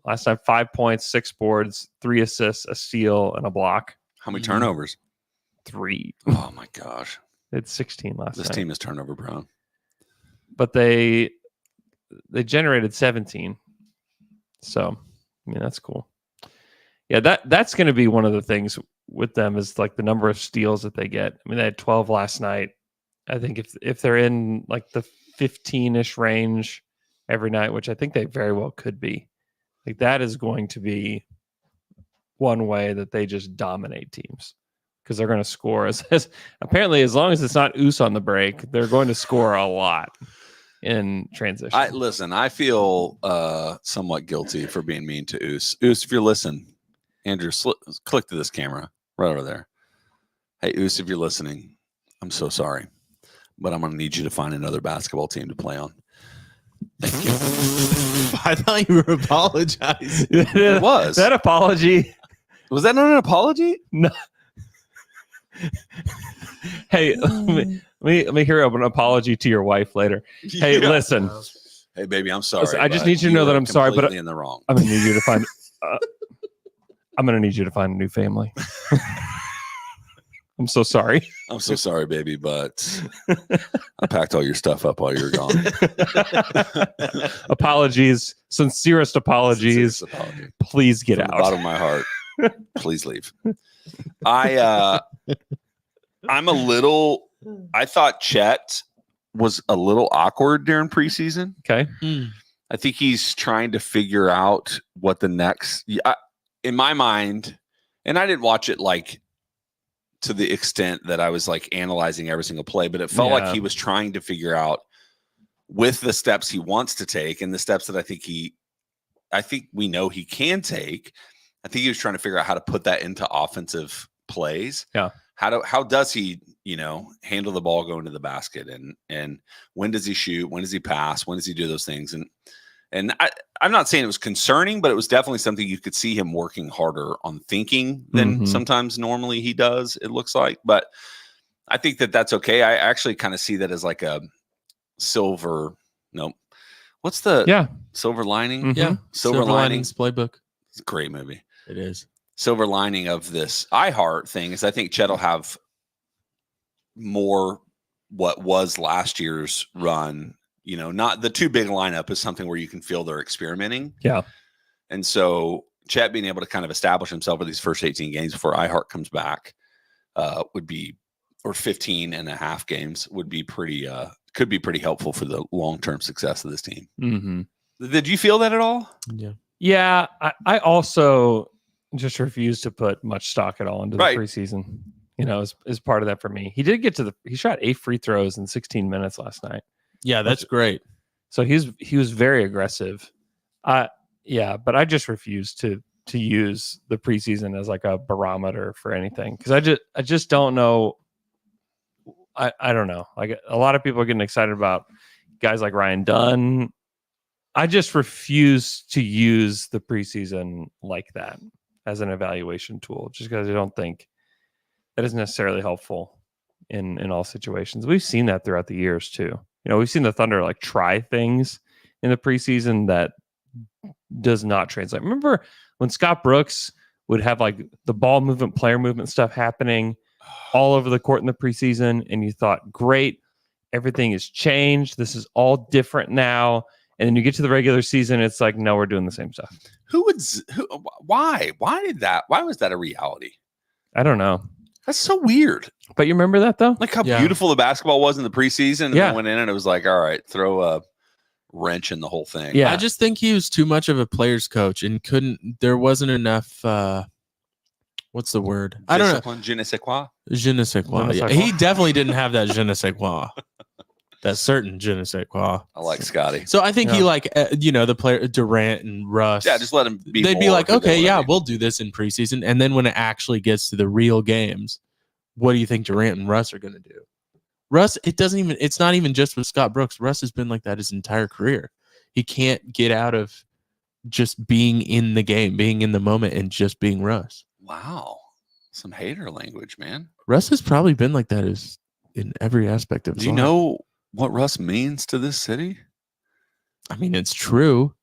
Last time, 5 points, 6 boards, 3 assists, a steal, and a block. How many turnovers? 3. Oh my gosh. It's 16 last This night. team is turnover prone. But they generated 17. So, I mean, that's cool. Yeah, that's going to be one of the things with them is like the number of steals that they get. I mean, they had 12 last night. I think if they're in like the 15-ish range every night, which I think they very well could be, like that is going to be one way that they just dominate teams because they're going to score as apparently as long as it's not Oos on the break, they're going to score a lot in transition. I feel somewhat guilty for being mean to Oos. Oos, if you're listening, Andrew, click to this camera right over there. Hey, Oos, if you're listening, I'm so sorry, but I'm going to need you to find another basketball team to play on. Thank you. I thought you were apologizing. It was. That apology. Was that not an apology? No. Hey, let me hear an apology to your wife later. Hey, listen. Hey, baby, I'm sorry. Listen, I just but need you to know that I'm sorry, but completely in the wrong. I'm gonna need you to find. I'm gonna need you to find a new family. I'm so sorry. I'm so sorry, baby, but I packed all your stuff up while you were gone. Apologies, sincerest apologies. Sincerest apology. Please get From out. the bottom of my heart. Please leave. I'm a little. I thought Chet was a little awkward during preseason. Okay. I think he's trying to figure out what the next. In my mind, and I didn't watch it like to the extent that I was like analyzing every single play, but it felt like he was trying to figure out with the steps he wants to take and the steps that I think we know he can take. I think he was trying to figure out how to put that into offensive plays. Yeah. How does he, handle the ball going to the basket, and when does he shoot? When does he pass? When does he do those things? And I'm not saying it was concerning, but it was definitely something you could see him working harder on thinking than sometimes normally he does, it looks like. But I think that's okay. I actually kind of see that as like a silver. No, what's the silver lining? Mhm. Yeah. Silver lining playbook. It's a great movie. It is. Silver lining of this iHeart thing is I think Chet will have more what was last year's run. Not the too big lineup is something where you can feel they're experimenting. Yeah. And so Chet being able to kind of establish himself with these first 18 games before iHeart comes back would be, or 15 and a half games would be could be pretty helpful for the long-term success of this team. Mm-hmm. Did you feel that at all? Yeah. Yeah. I also just refuse to put much stock at all into the preseason, as part of that for me. He did he shot 8 free throws in 16 minutes last night. Yeah, that's great. So he was very aggressive. But I just refuse to use the preseason as like a barometer for anything, because I just don't know. I don't know. Like, a lot of people are getting excited about guys like Ryan Dunn. I just refuse to use the preseason like that as an evaluation tool, just because I don't think that is necessarily helpful in all situations. We've seen that throughout the years too. We've seen the Thunder like try things in the preseason that does not translate. Remember when Scott Brooks would have like the ball movement, player movement stuff happening all over the court in the preseason, and you thought, great, everything has changed. This is all different now. And then you get to the regular season, it's like, no, we're doing the same stuff. Why was that a reality? I don't know. That's so weird. But you remember that though? Like how beautiful the basketball was in the preseason, and then went in and it was like, all right, throw a wrench in the whole thing. Yeah. I just think he was too much of a player's coach and there wasn't enough what's the word? I don't know. Je ne sais quoi. Je ne sais quoi. Yeah. He definitely didn't have that je ne sais quoi. That certain je ne sais quoi. I like Scotty. So I think he the player Durant and Russ. Yeah, just let him be. They'd be like, okay, yeah, we'll do this in preseason, and then when it actually gets to the real games, what do you think Durant and Russ are going to do? Russ, it's not even just with Scott Brooks. Russ has been like that his entire career. He can't get out of just being in the game, being in the moment, and just being Russ. Wow. Some hater language, man. Russ has probably been like that in every aspect of his life. Do you know what Russ means to this city? I mean, it's true.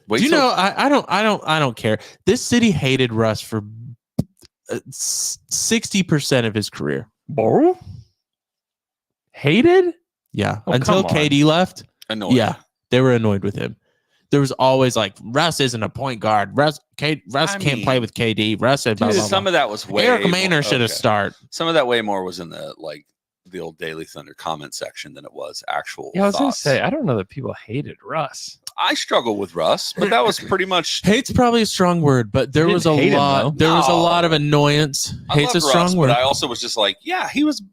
Do you know? I don't care. This city hated Russ for 60% of his career. Bro? Hated? Yeah. Oh, until KD left. Annoyed. Yeah. They were annoyed with him. There was always like, Russ isn't a point guard. Russ can't play with KD. Russ said, blah, blah, blah. Some of that was way Eric Maynor should have started. Some of that way more was in the old Daily Thunder comment section than it was actual. Yeah, I was going to say, I don't know that people hated Russ. I struggle with Russ, but that was pretty much. Hate's probably a strong word, but there was a lot. There was a lot of annoyance. Hate's a strong word. But I also was just like, yeah,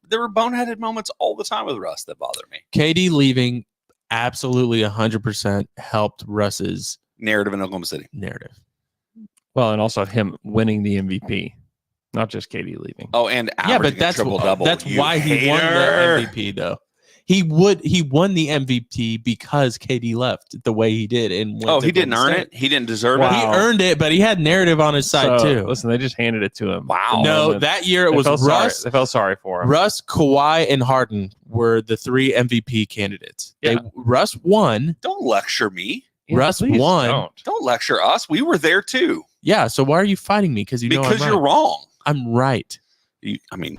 there were boneheaded moments all the time with Russ that bothered me. KD leaving absolutely 100% helped Russ's narrative in Oklahoma City. Narrative. Well, and also him winning the MVP, not just KD leaving. Oh, and but that's triple-double. That's why he won the MVP, though. He won the MVP because KD left the way he did. And he didn't earn it. He didn't deserve it. Wow. He earned it, but he had narrative on his side too. Listen, they just handed it to him. Wow. No, that year it was Russ. They felt sorry for him. Russ, Kawhi, and Harden were the 3 MVP candidates. Yeah. Russ won. Don't lecture me. Yeah, Russ won. Don't lecture us. We were there too. Yeah. So why are you fighting me? Because you're wrong. I'm right.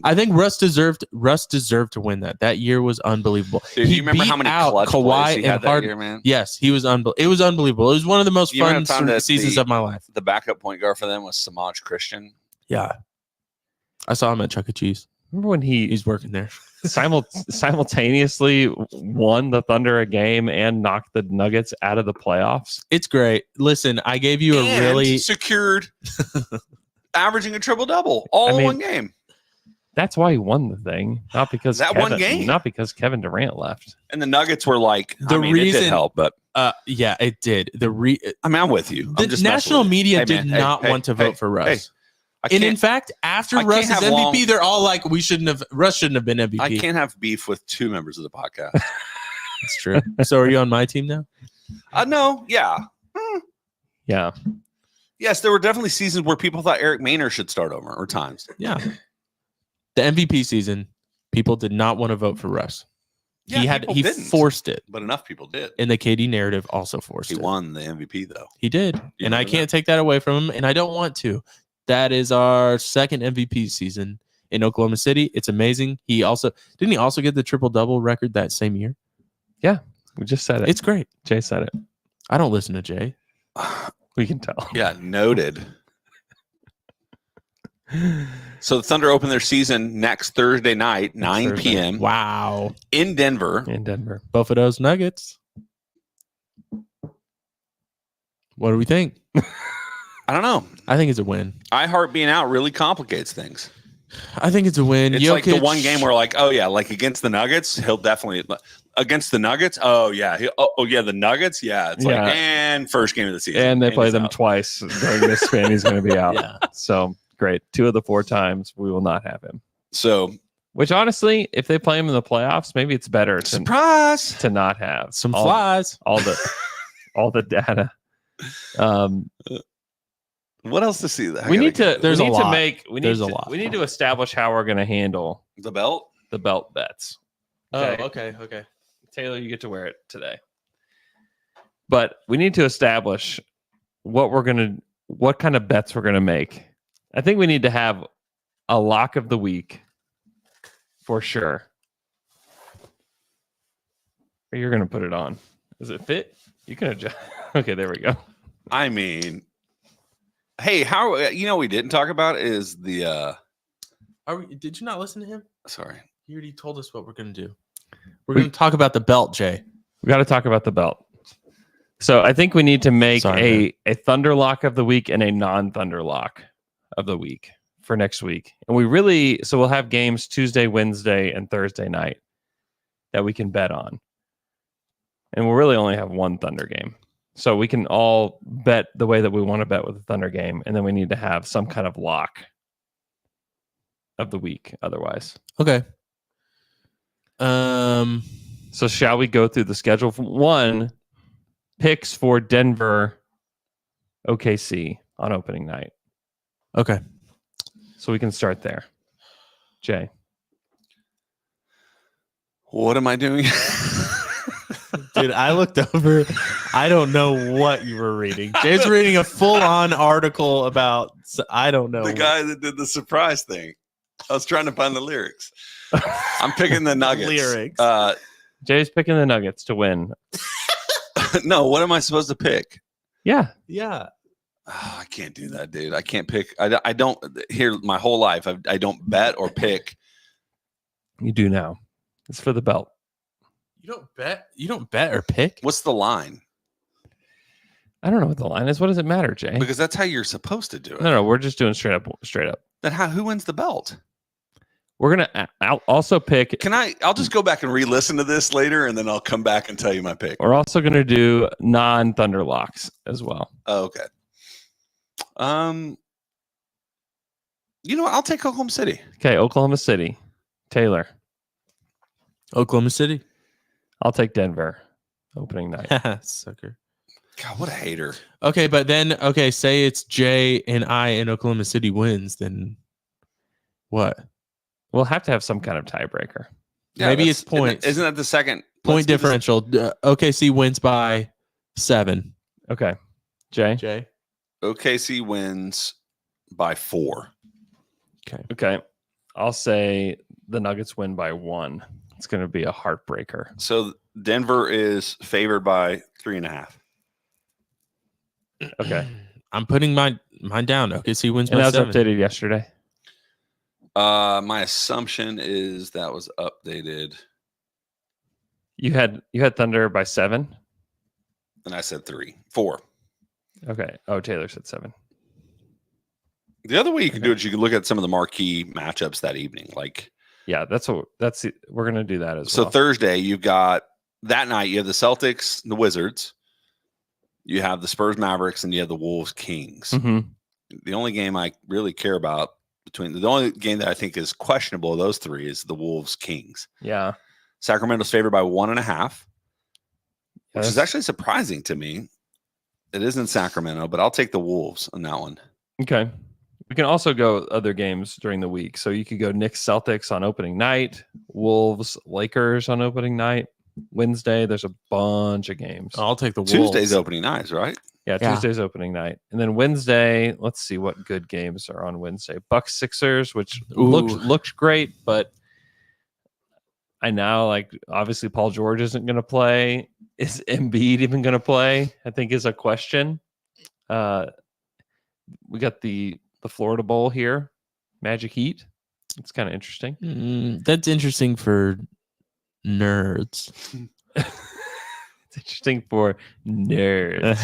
I think Russ deserved to win that. That year was unbelievable. Dude, do you remember how many clutch plays he had that year, man? Yes, he was it was unbelievable. It was one of the most fun seasons of my life. The backup point guard for them was Samaj Christian. Yeah. I saw him at Chuck E. Cheese. Remember when he's working there? Simultaneously won the Thunder a game and knocked the Nuggets out of the playoffs. It's great. Listen, I gave you a really secured averaging a triple-double all in one game. That's why he won the thing, not because one game, not because Kevin Durant left. And the Nuggets were like, it did help, but yeah, it did. I'm with you. The national media did not want to vote for Russ. And in fact, after I can't Russ is have MVP, long- they're all like, Russ shouldn't have been MVP. I can't have beef with two members of the podcast. That's true. So are you on my team now? No, yeah. Yeah. Yes, there were definitely seasons where people thought Eric Maynor should start over, or times. Yeah. The MVP season, people did not want to vote for Russ. Yeah, he didn't, forced it. but enough people did. And the KD narrative also forced He it. won the MVP though. He did. You And I remember can't take that away from him. And I don't want to. That is our second MVP season in Oklahoma City. It's amazing. Didn't he also get the triple-double record that same year? We just said it. It's great. Jay said it. I don't listen to Jay. We can tell. Yeah, noted. So the Thunder open their season next Thursday night, 9 Thursday. p.m. Wow. in Denver. In Denver. Both of those Nuggets. What do we think? I don't know. I think it's a win. iHeart being out really complicates things. I think it's a win. It's like the Jokic- one game where, like, oh yeah, like against the Nuggets, he'll definitely against the Nuggets. Oh yeah, oh yeah, the Nuggets. Yeah, it's Yeah. like and first game of the season, And they play he's them out. twice during this span. He's going to be out. Yeah. So great. 2 of the 4 times we will not have him. So Which honestly, if they play him in the playoffs, maybe it's better surprise. to not have Some all, flies. all the data. What else to see? We need to There's a lot. we need to establish how we're going to handle the belt. the belt bets. Okay. Taylor, you get to wear it today. But we need to establish what kind of bets we're going to make. I think we need to have a lock of the week for sure. Or you're going to put it on. Does it fit? You can adjust. Okay, there we go. I mean, hey, how we didn't talk about is the Did you not listen to him? sorry. He already told us what we're going to do. We're going to talk about the belt, Jay. We got to talk about the belt. So I think we need to make Sorry, a Thunder lock of the week and a non-Thunder lock of the week for next week. And we'll have games Tuesday, Wednesday, and Thursday night that we can bet on. And we'll really only have one Thunder game. So we can all bet the way that we want to bet with the Thunder game. And then we need to have some kind of lock of the week otherwise. Okay. So shall we go through the schedule? One, picks for Denver OKC on opening night. Okay. So we can start there. Jay. What am I doing? Dude, I looked over. I don't know what you were reading. Jay's reading a full-on article about. I don't know. The guy that did the surprise thing. I was trying to find the lyrics. I'm picking the Nuggets. Lyrics. Jay's picking the Nuggets to win. No, what am I supposed to pick? Yeah. Yeah. Oh, I can't do that, dude. I can't pick. I don't hear my whole life. I don't bet or pick. You do now. It's for the belt. You don't bet or pick? What's the line? I don't know what the line is. What does it matter, Jay? Because that's how you're supposed to do it. No, we're just doing straight up. Then who wins the belt? We're gonna also pick. I'll just go back and re-listen to this later, and then I'll come back and tell you my pick. We're also gonna do non-Thunder locks as well. Oh, okay. You know what? I'll take Oklahoma City. Okay, Oklahoma City. Taylor. Oklahoma City. I'll take Denver. Opening night. Sucker. God, what a hater. Okay, but then say it's Jay and I and Oklahoma City wins, then what? We'll have to have some kind of tiebreaker. Maybe that's- it's points. Isn't that the second Point let's do this- differential. OKC wins by 7. Okay. Jay. Jay. OKC wins by 4. Okay. I'll say the Nuggets win by 1. It's going to be a heartbreaker. So Denver is favored by 3.5. Okay. I'm putting mine down. OKC wins And by that was 7. updated yesterday. My assumption is that was updated, You had Thunder by 7. and I said 4. Okay. Oh, Taylor said 7. The other way you can do it, you can look at some of the marquee matchups that evening. Like, Yeah, we're gonna do that as so well. Thursday, you've got that night. You have the Celtics, the Wizards. You have the Spurs, Mavericks, and you have the Wolves, Kings. Mhm. the only game I really care about the only game that I think is questionable of those three is the Wolves Kings. Yeah. Sacramento's favored by 1.5, which is Yes. actually surprising to me. It is in Sacramento, but I'll take the Wolves on that one. Okay. We can also go other games during the week. So you could go Knicks Celtics on opening night, Wolves Lakers on opening night. Wednesday, there's a bunch of games. I'll take the Wolves. Tuesday's opening nights, right? Yeah, Yeah. Tuesday's opening night. And then Wednesday, let's see what good games are on Wednesday. Bucks Sixers, which looked great, but I now obviously Paul George isn't going to play. Is Embiid even going to play? I think is a question. We got the Florida Bowl here, Magic Heat. It's kind of interesting. That's interesting for nerds. It's interesting for nerds.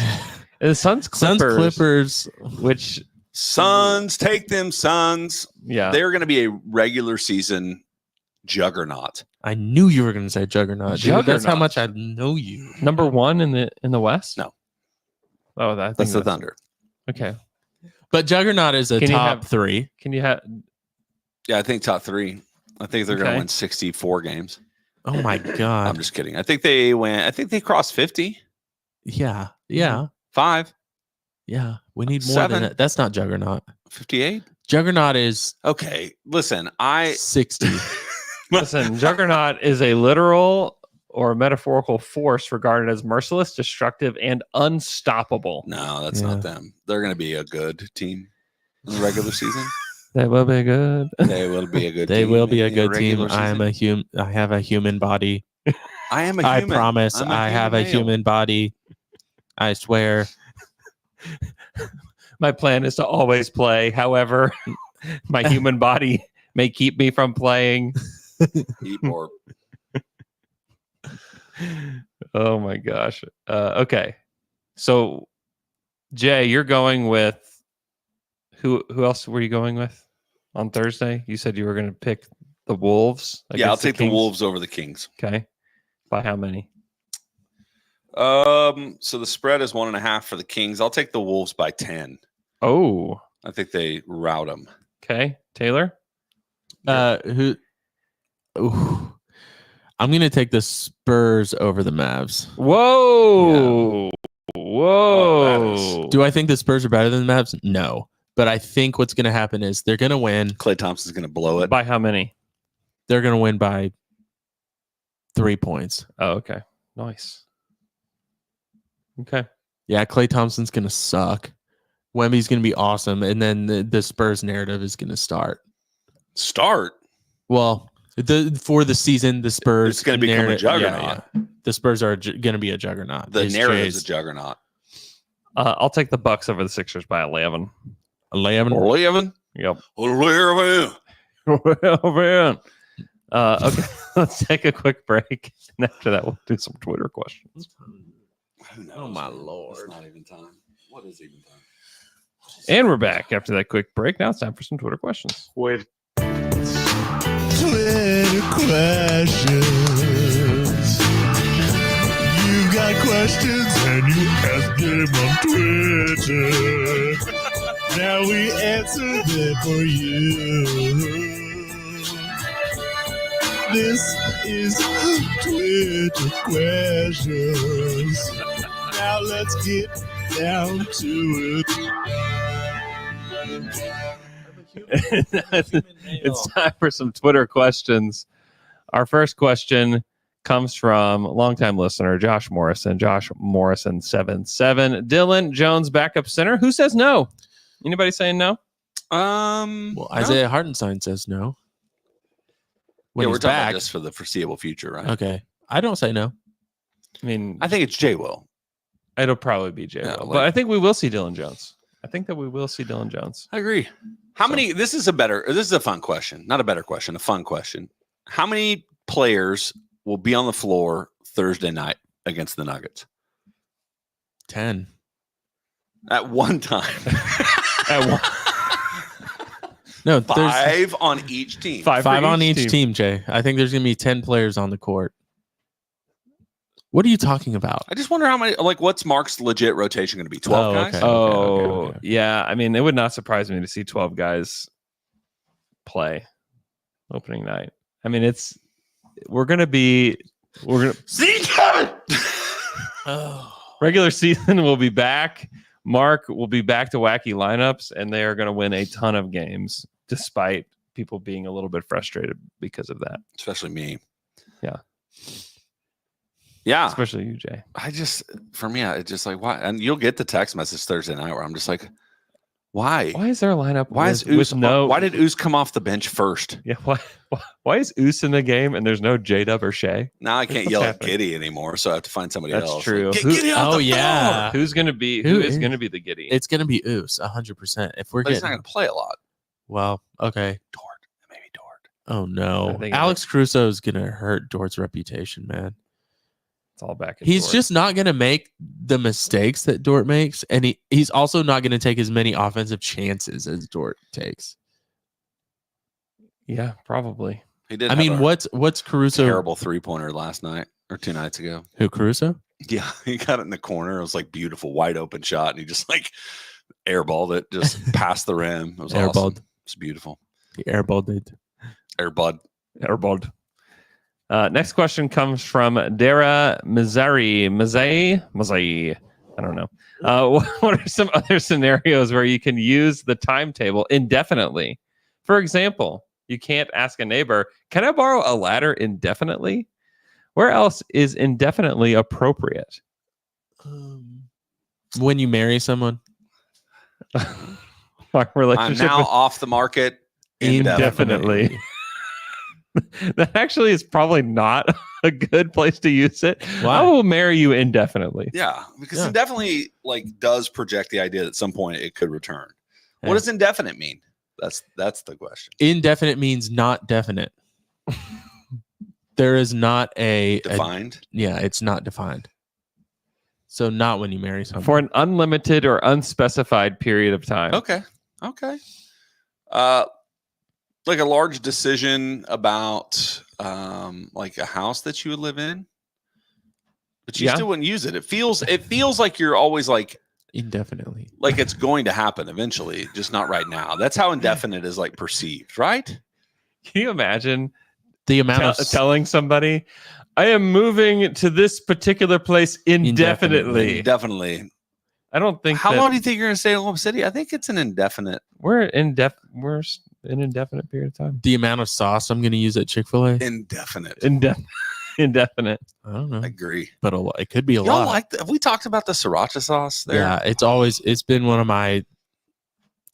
And the Suns Clippers, which Suns, take them Suns. yeah, They're going to be a regular season juggernaut. I knew you were going to say juggernaut. Dude. That's how Juggernaut. much I know you. number one in the West. No. Oh, I think That's the Thunder. Okay. But juggernaut is a Can you top have- 3. Can you have? Yeah, I think top 3. I think they're going Okay. to win 64 games. Oh my I'm god. just kidding. I think they went. I think they crossed 50. Yeah. Yeah. 5, Yeah. We need more 7. than that. That's not juggernaut. 58. Juggernaut is Okay, listen. 60. Listen, Juggernaut is a literal or metaphorical force regarded as merciless, destructive, and unstoppable. No, that's Yeah. not them. They're going to be a good team in the regular season. They will be good. They will be a good. They team will be a in the good team. regular I am season. a human. I have a human body. I am a I human. promise. I'm I have a male. human body. I swear. My plan is to always play. However, my human body may keep me from playing. Eat more. Oh my gosh. Okay. So Jay, you're going with who else were you going with on Thursday? You said you were going to pick the Wolves. Yeah, I'll against take the Kings? Wolves over the Kings. Okay. By how many? So the spread is 1.5 for the Kings. I'll take the Wolves by 10. Oh, I think they rout them. okay. Taylor? Who? Ooh. I'm gonna take the Spurs over the Mavs. Whoa. Whoa. Oh, Do I think the Spurs are better than the Mavs? No, but I think what's gonna happen is they're gonna win. Klay Thompson's going to blow it. By how many? They're gonna win by 3 points. Oh, okay. Nice. Okay. Yeah, Klay Thompson's gonna suck. Wemby's gonna be awesome, and then the Spurs narrative is gonna start. Start. Well, for the season, the Spurs It's gonna become a narrative- juggernaut. The Spurs are going to be a juggernaut. The Is narrative is Jay's a juggernaut. I'll take the Bucks over the Sixers by 11. 11. 11. Yep. 11. Well, man. Okay, let's take a quick break. And after that, we'll do some Twitter questions. Who knows, Oh, my man? Lord. It's not even time. What is even time? And we're back after that quick break. Now it's time for some Twitter questions. Twitter questions. You got questions and you ask them on Twitter. Now we answer them for you. This is Twitter questions. Now let's get down to it. It's time for some Twitter questions. Our first question comes from longtime listener Josh Morrison. Josh Morrison 77. Dylan Jones, backup center. Who says no? Anybody saying no? Well, No. Isaiah Hartenstein says no. When Yeah, we're he's talking back. about this for the foreseeable future, right? Okay. I don't say no. I mean, I think it's Jay Will. it'll probably be Jay. Yeah, Will, like- but I think we will see Dylan Jones. I think that we will see Dylan Jones. I agree. How So- many? This is a fun question, not a better question, a fun question. How many players will be on the floor Thursday night against the Nuggets 10. at one time? At one- No, there's 5 on each team. Five for five on each team, Jay. I think there's going to be 10 players on the court. What are you talking about? I just wonder how many. Like, what's Mark's legit rotation going to be? 12 guys. okay. Oh, yeah. I mean, it would not surprise me to see 12 guys play opening night. I mean, we're gonna See coming. regular season will be back. Mark will be back to wacky lineups, and they are going to win a ton of games, despite people being a little bit frustrated because of that. Especially me. Yeah. Yeah. Especially you, Jay. For me, it's just like, why? And you'll get the text message Thursday night where I'm just like, why? Why is there a lineup? Why is Oos? no? Why did Oos come off the bench first? Yeah. Why is Oos in the game and there's no JDub or Shea? Now I can't What's yell happening? at Giddy anymore, so I have to find somebody That's else. true. Like, Who- Giddy off the yeah. floor. Who's gonna be? Who Who is is- gonna be the Giddy? It's gonna be Oos 100%. If we're But he's not getting going to play a lot. well, okay. Dort, maybe Dort. Oh I no, think Alex Crusoe is gonna hurt Dort's reputation, man. It's all back. He's just not gonna make the mistakes that Dort makes, and he's also not gonna take as many offensive chances as Dort takes. yeah, probably. He did. I mean, have a what's Caruso? terrible 3-pointer last night or 2 nights ago. Who Caruso? Yeah, he got it in the corner. It was like beautiful, wide open shot, and he just like airballed it just past the rim. It was Airballed. awesome. It's beautiful. He airballed it. Airbud. Airballed. Next question comes from Dara Mazai. I don't know. What are some other scenarios where you can use the timetable indefinitely? For example, you can't ask a neighbor, "Can I borrow a ladder indefinitely?" Where else is indefinitely appropriate? When you marry someone, Our I'm relationship now with off the market indefinitely. That actually is probably not a good place to use it. Why? I will marry you indefinitely. Yeah, because Yeah. indefinitely like does project the idea that at some point it could return. Yeah. What does indefinite mean? That's the question. indefinite means not definite. There is not a Defined. yeah, it's not defined. So not when you marry someone. For an unlimited or unspecified period of time. Okay. Like a large decision about like a house that you would live in, but you Yeah. still wouldn't use it. It feels like you're always like Indefinitely. it's going to happen eventually, just not right now. That's how indefinite is like perceived, right? Can you imagine The amount of telling somebody, "I am moving to this particular place indefinitely"? Definitely. I don't think How that long do you think you're going to stay in Oklahoma City? I think it's an indefinite. we're an indefinite period of time. the amount of sauce I'm going to use at Chick-fil-A. Indefinite. Indefinite. I don't know, I agree. but it could be a Y'all lot. have we talked about the sriracha sauce there? Yeah, it's been one of my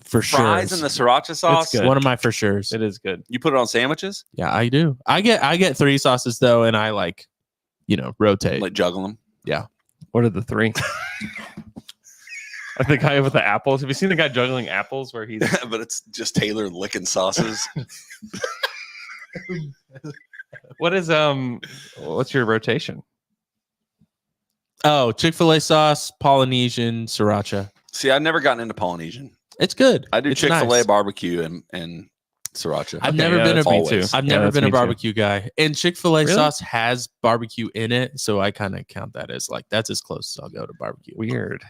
for sure. Fries and the sriracha sauce. good. One of my for sure's. It is good. You put it on sandwiches, Yeah, I do. I get 3 sauces though, and I rotate. like juggle them. What are the 3? I think the guy with the apples. Have you seen the guy juggling apples where he's But it's just Taylor licking sauces. what's your rotation? Oh, Chick-fil-A sauce, Polynesian, sriracha. See, I've never gotten into Polynesian. It's good. I do It's Chick-fil-A nice. barbecue and sriracha. I've never been that's a me always. too. I've Yeah, never that's been a me too. barbecue guy. And Chick-fil-A Really? sauce has barbecue in it, so I kind of count that as that's as close as I'll go to barbecue. Weird.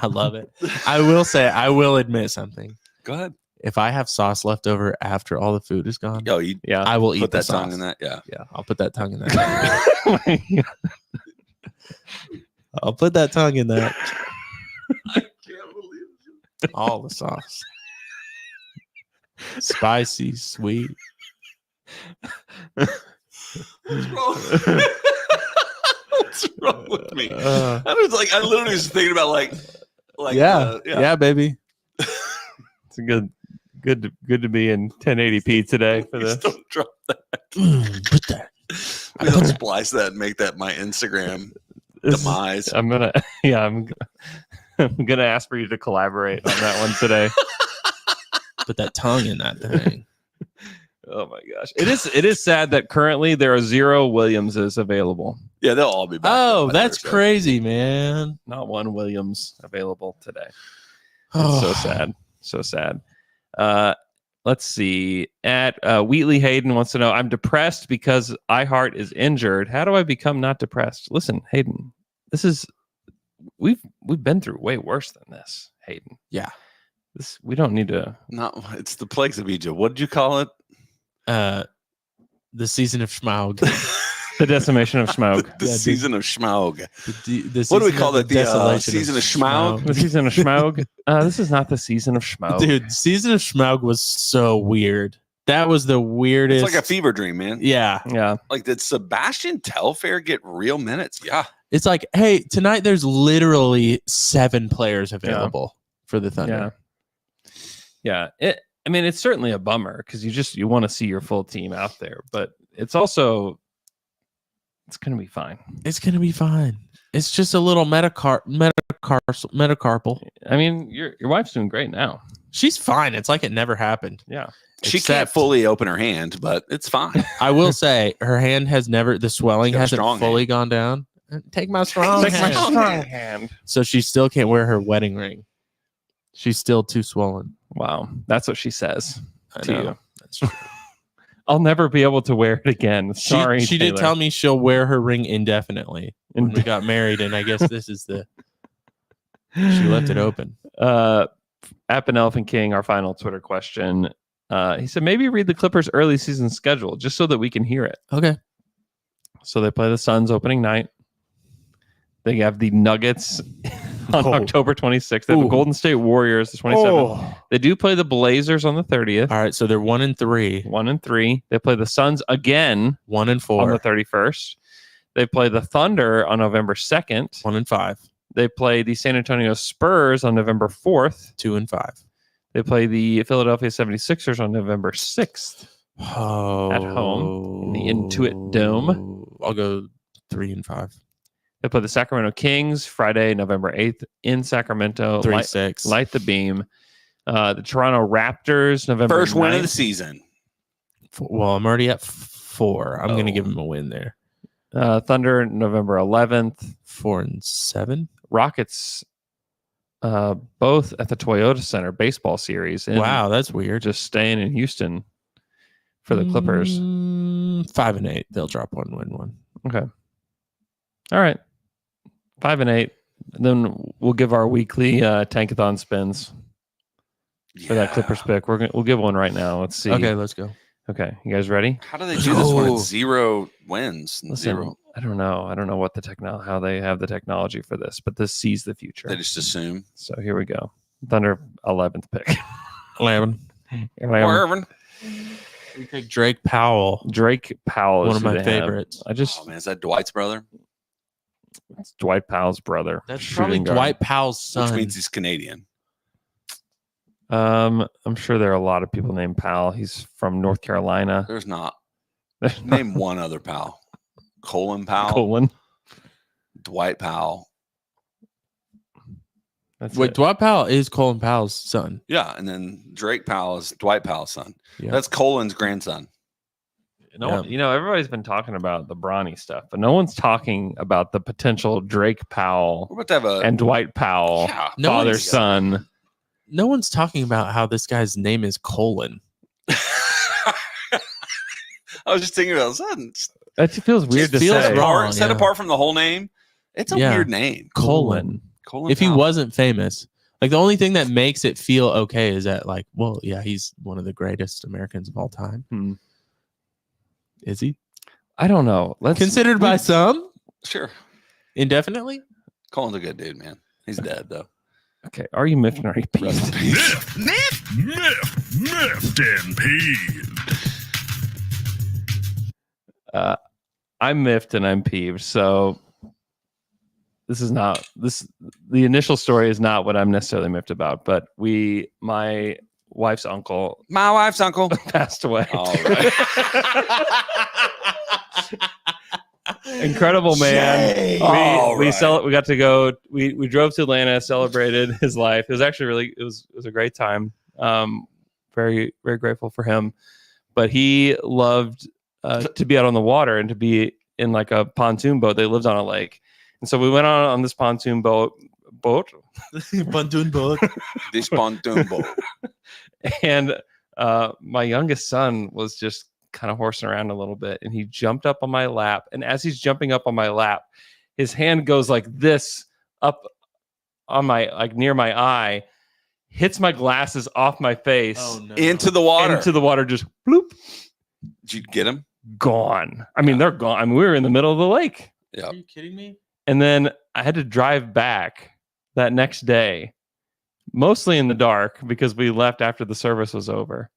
I love it. I will admit something. Go ahead. If I have sauce left over after all the food is gone, Yo, you Yeah. I will eat put the that tongue sauce. in that. Yeah. Yeah, I'll put that tongue in that. I'll put that tongue in that. I can't believe it. All the sauce. Spicy, sweet. What's wrong? What's wrong with me? Uh, I literally was thinking about yeah, baby. It's good to be in 1080p today for Please this. don't drop that. Put that. Maybe I'll splice that and make that my Instagram demise. I'm gonna I'm gonna ask for you to collaborate on that one today. Put that tongue in that thing. Oh my gosh. It is sad that currently there are 0 Williamses available. Yeah, they'll all be back. Oh, by that's Thursday. crazy, man. Not one Williams available today. It's Oh, so sad. So sad. let's see. At Wheatley Hayden wants to know, I'm depressed because iHeart is injured. How do I become not depressed? Listen, Hayden, we've been through way worse than this, Hayden. Yeah. We don't need to. No, it's the plagues of Egypt. What did you call it? The season of Schmaug. The decimation of Schmaug. The season of Schmaug. The What do we season call of it? The desolation season of Schmaug? The season of Schmaug. This is not the season of Schmaug. Dude, season of Schmaug was so weird. That was the weirdest. It's like a fever dream, man. Yeah. Yeah. Like, did Sebastian Telfair get real minutes? Yeah. It's like, hey, tonight there's literally 7 players available for the Thunder. Yeah. It's certainly a bummer because you want to see your full team out there, but it's also going to be fine. It's going to be fine. It's just a little metacarpal. I mean, your wife's doing great now. She's fine. It's like it never happened. Yeah. She can't fully open her hand, but it's fine. I will say her hand has never, the swelling She's got a hasn't strong fully hand. gone down. Take my strong Take my hand. strong hand. So she still can't wear her wedding ring. She's still too swollen. Wow. That's what she says I to know. you. That's true. I'll never be able to wear it again. Sorry. She did Taylor. tell me she'll wear her ring indefinitely when we got married, and I guess this is she left it open. App and Elephant King, our final Twitter question. He said, maybe read the Clippers' early season schedule just so that we can hear it. Okay. So they play the Suns opening night. They have the Nuggets on October 26th. They have the Golden State Warriors the 27th. They do play the Blazers on the 30th. All right. So they're 1-3. 1-3. They play the Suns again 1-4. on the 31st. They play the Thunder on November 2nd. 1-5. They play the San Antonio Spurs on November 4th. 2-5. They play the Philadelphia 76ers on November 6th. Oh. At home in the Intuit Dome. I'll go 3-5. They play the Sacramento Kings Friday, November 8th in Sacramento. 3-6. Light the beam. The Toronto Raptors, November First win of 9th. the season. Well, I'm already at 4. I'm going to give him a win there. Thunder, November 11th. 4-7. Rockets, both at the Toyota Center baseball series. And Wow, that's weird. just staying in Houston for the Clippers. 5-8. They'll drop 1, win 1. Okay. All right. 5-8. And then we'll give our weekly tankathon spins for that Clippers pick. We'll give one right now. Let's see. Okay, let's go. Okay. You guys ready? How do they do this when it's 0 wins? And Listen, 0. I don't know. I don't know what how they have the technology for this, but this sees the future. They just assume. So here we go. Thunder 11th pick. 11. Irvin. We take Drake Powell. Drake Powell One is of who my they have. favorites. Oh, man. Is that Dwight's brother? It's Dwight Powell's brother. That's shooting probably guard. Dwight Powell's son. Which means he's Canadian. I'm sure there are a lot of people named Powell. He's from North Carolina. There's not. Name one other Powell. Colin Powell. Colin. Dwight Powell. That's Wait, it. Dwight Powell is Colin Powell's son. Yeah. And then Drake Powell is Dwight Powell's son. Yeah. That's Colin's grandson. Everybody's been talking about the Bronny stuff, but no one's talking about the potential Drake Powell We're about to have a. and Dwight Powell, Yeah. No father one's- son. No one's talking about how this guy's name is Colin. I was just thinking about something. That feels weird to feels say. wrong. Set yeah. apart from the whole name. It's a Yeah. weird name. Colin. Colin If he Powell. wasn't famous, like the only thing that makes it feel okay is that, like, well, yeah, he's one of the greatest Americans of all time. Hmm. Is he I don't know. considered by some Sure. indefinitely? Colin's a good dude, man. He's dead, though. Okay, are you miffed or are you Rest in peeved? peace. Miffed and peeved. I'm miffed and I'm peeved. So this is not the initial story is not what I'm necessarily miffed about, but my wife's uncle My wife's uncle. passed away. All right. Incredible man. All We right. we got to go. We drove to Atlanta, celebrated his life. It was actually it was a great time. Very very grateful for him. But he loved to be out on the water and to be in like a pontoon boat. They lived on a lake, and so we went on this pontoon boat. Pontoon boat. This pontoon boat. And my youngest son was just kind of horsing around a little bit, and he jumped up on my lap. And as he's jumping up on my lap, his hand goes like this up on my, like near my eye, hits my glasses off my face Into the water. into the water, just bloop, Did you get him? gone. I mean, they're gone. I mean, we were in the middle of the lake. Yeah. Are you kidding me? And then I had to drive back that next day, mostly in the dark because we left after the service was over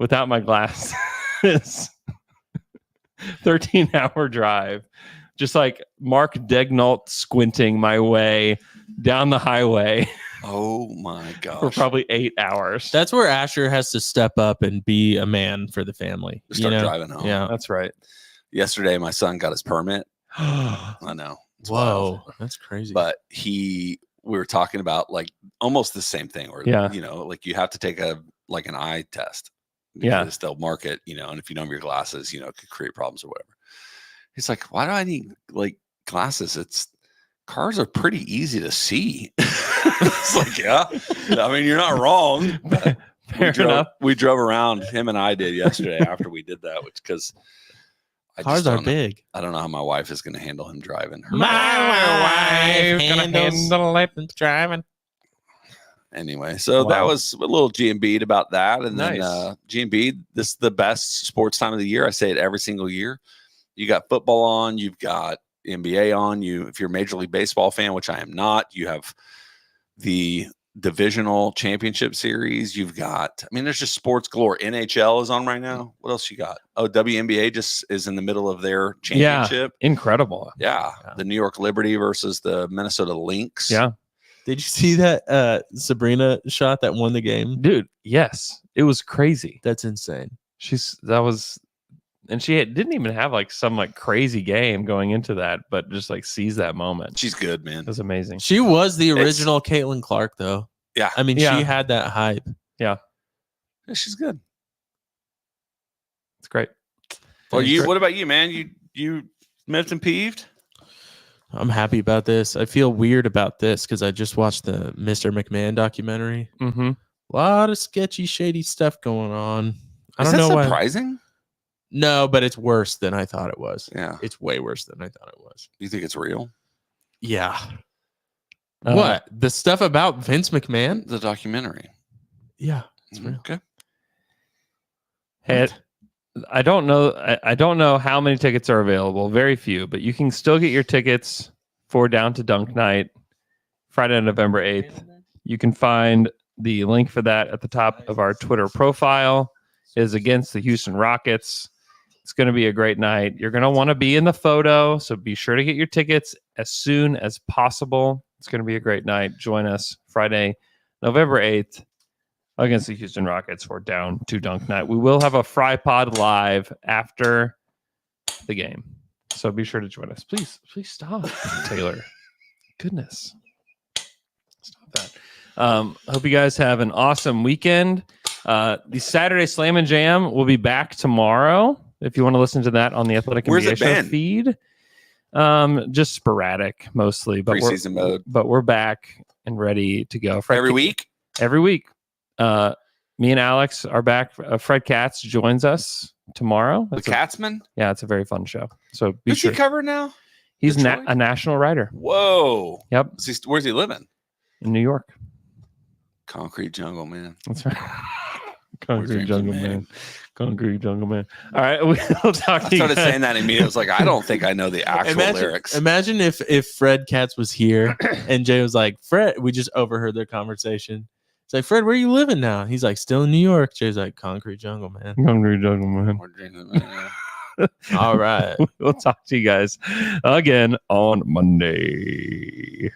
without my glasses. 13-hour drive, just like Mark Degnault squinting my way down the highway Oh my gosh. for probably 8 hours. That's where Asher has to step up and be a man for the family. Start driving home. Yeah. That's right. Yesterday, my son got his permit. I know. It's Whoa, wild. that's crazy. But we were talking about like almost the same thing, or Yeah. like you have to take an eye test. Yeah. Because they'll mark it, and if you don't have your glasses, it could create problems or whatever. He's like, why do I need like glasses? Cars are pretty easy to see. It's like, yeah. I mean, you're not wrong. But Fair enough. we drove around, him and I did yesterday after we did that, which because Cars are big. I don't know how my wife is going to handle him driving. My wife gonna handle it. driving. Anyway, so Wow. that was a little G&B'd about that. And Nice. then G&B, this is the best sports time of the year. I say it every single year. You got football on, you've got NBA on. If you're a Major League Baseball fan, which I am not, you have the divisional championship series. You've got, there's just sports galore. NHL is on right now. What else you got? Oh, WNBA just is in the middle of their championship. Incredible. Yeah. Yeah. The New York Liberty versus the Minnesota Lynx. Yeah. Did you see that Sabrina shot that won the game? Dude, yes. It was crazy. That's insane. And she didn't even have like some like crazy game going into that, but just like seize that moment. She's good, man. It was amazing. She was the original Caitlin Clark, though. Yeah. I mean, Yeah. she had that hype. Yeah, she's good. It's great. Well, It's great. what about you, man? You miffed and peeved? I'm happy about this. I feel weird about this because I just watched the Mr. McMahon documentary. Mm-hmm. A lot of sketchy, shady stuff going on. I Is don't that know why. surprising? No, but it's worse than I thought it was. Yeah. It's way worse than I thought it was. You think it's real? Yeah. What? The stuff about Vince McMahon? The documentary. Yeah. It's real. Okay. Hey, What? I don't know. I don't know how many tickets are available. Very few, but you can still get your tickets for Down to Dunk Night, Friday, November 8th. You can find the link for that at the top of our Twitter profile. It is against the Houston Rockets. It's going to be a great night. You're going to want to be in the photo, so be sure to get your tickets as soon as possible. It's going to be a great night. Join us Friday, November 8th against the Houston Rockets for Down to Dunk Night. We will have a FriPod live after the game, so be sure to join us. Please stop, Taylor. Goodness. Stop that. Hope you guys have an awesome weekend. The Saturday Slam and Jam will be back tomorrow. If you want to listen to that on the Athletic Where's NBA it Show been? feed, just sporadic mostly, but Preseason mode. But we're back and ready to go. Every week? Every week. Me and Alex are back. Fred Katz joins us tomorrow. The It's Katzman? yeah, it's a very fun show. So be Who's sure. he covered now? He's Detroit? a national writer. Whoa. Yep, Where's he living? in New York. Concrete jungle, man. That's right. Concrete dreams jungle are made. man. Concrete jungle man. All right, we'll talk I to you started guys. saying that immediately. I was like, I don't think I know the actual lyrics. Imagine if Fred Katz was here and Jay was like, Fred, we just overheard their conversation. It's like, Fred, where are you living now? He's like, still in New York. Jay's like, Concrete jungle, man. Concrete jungle man. We're dreaming, man. All right. We'll talk to you guys again on Monday.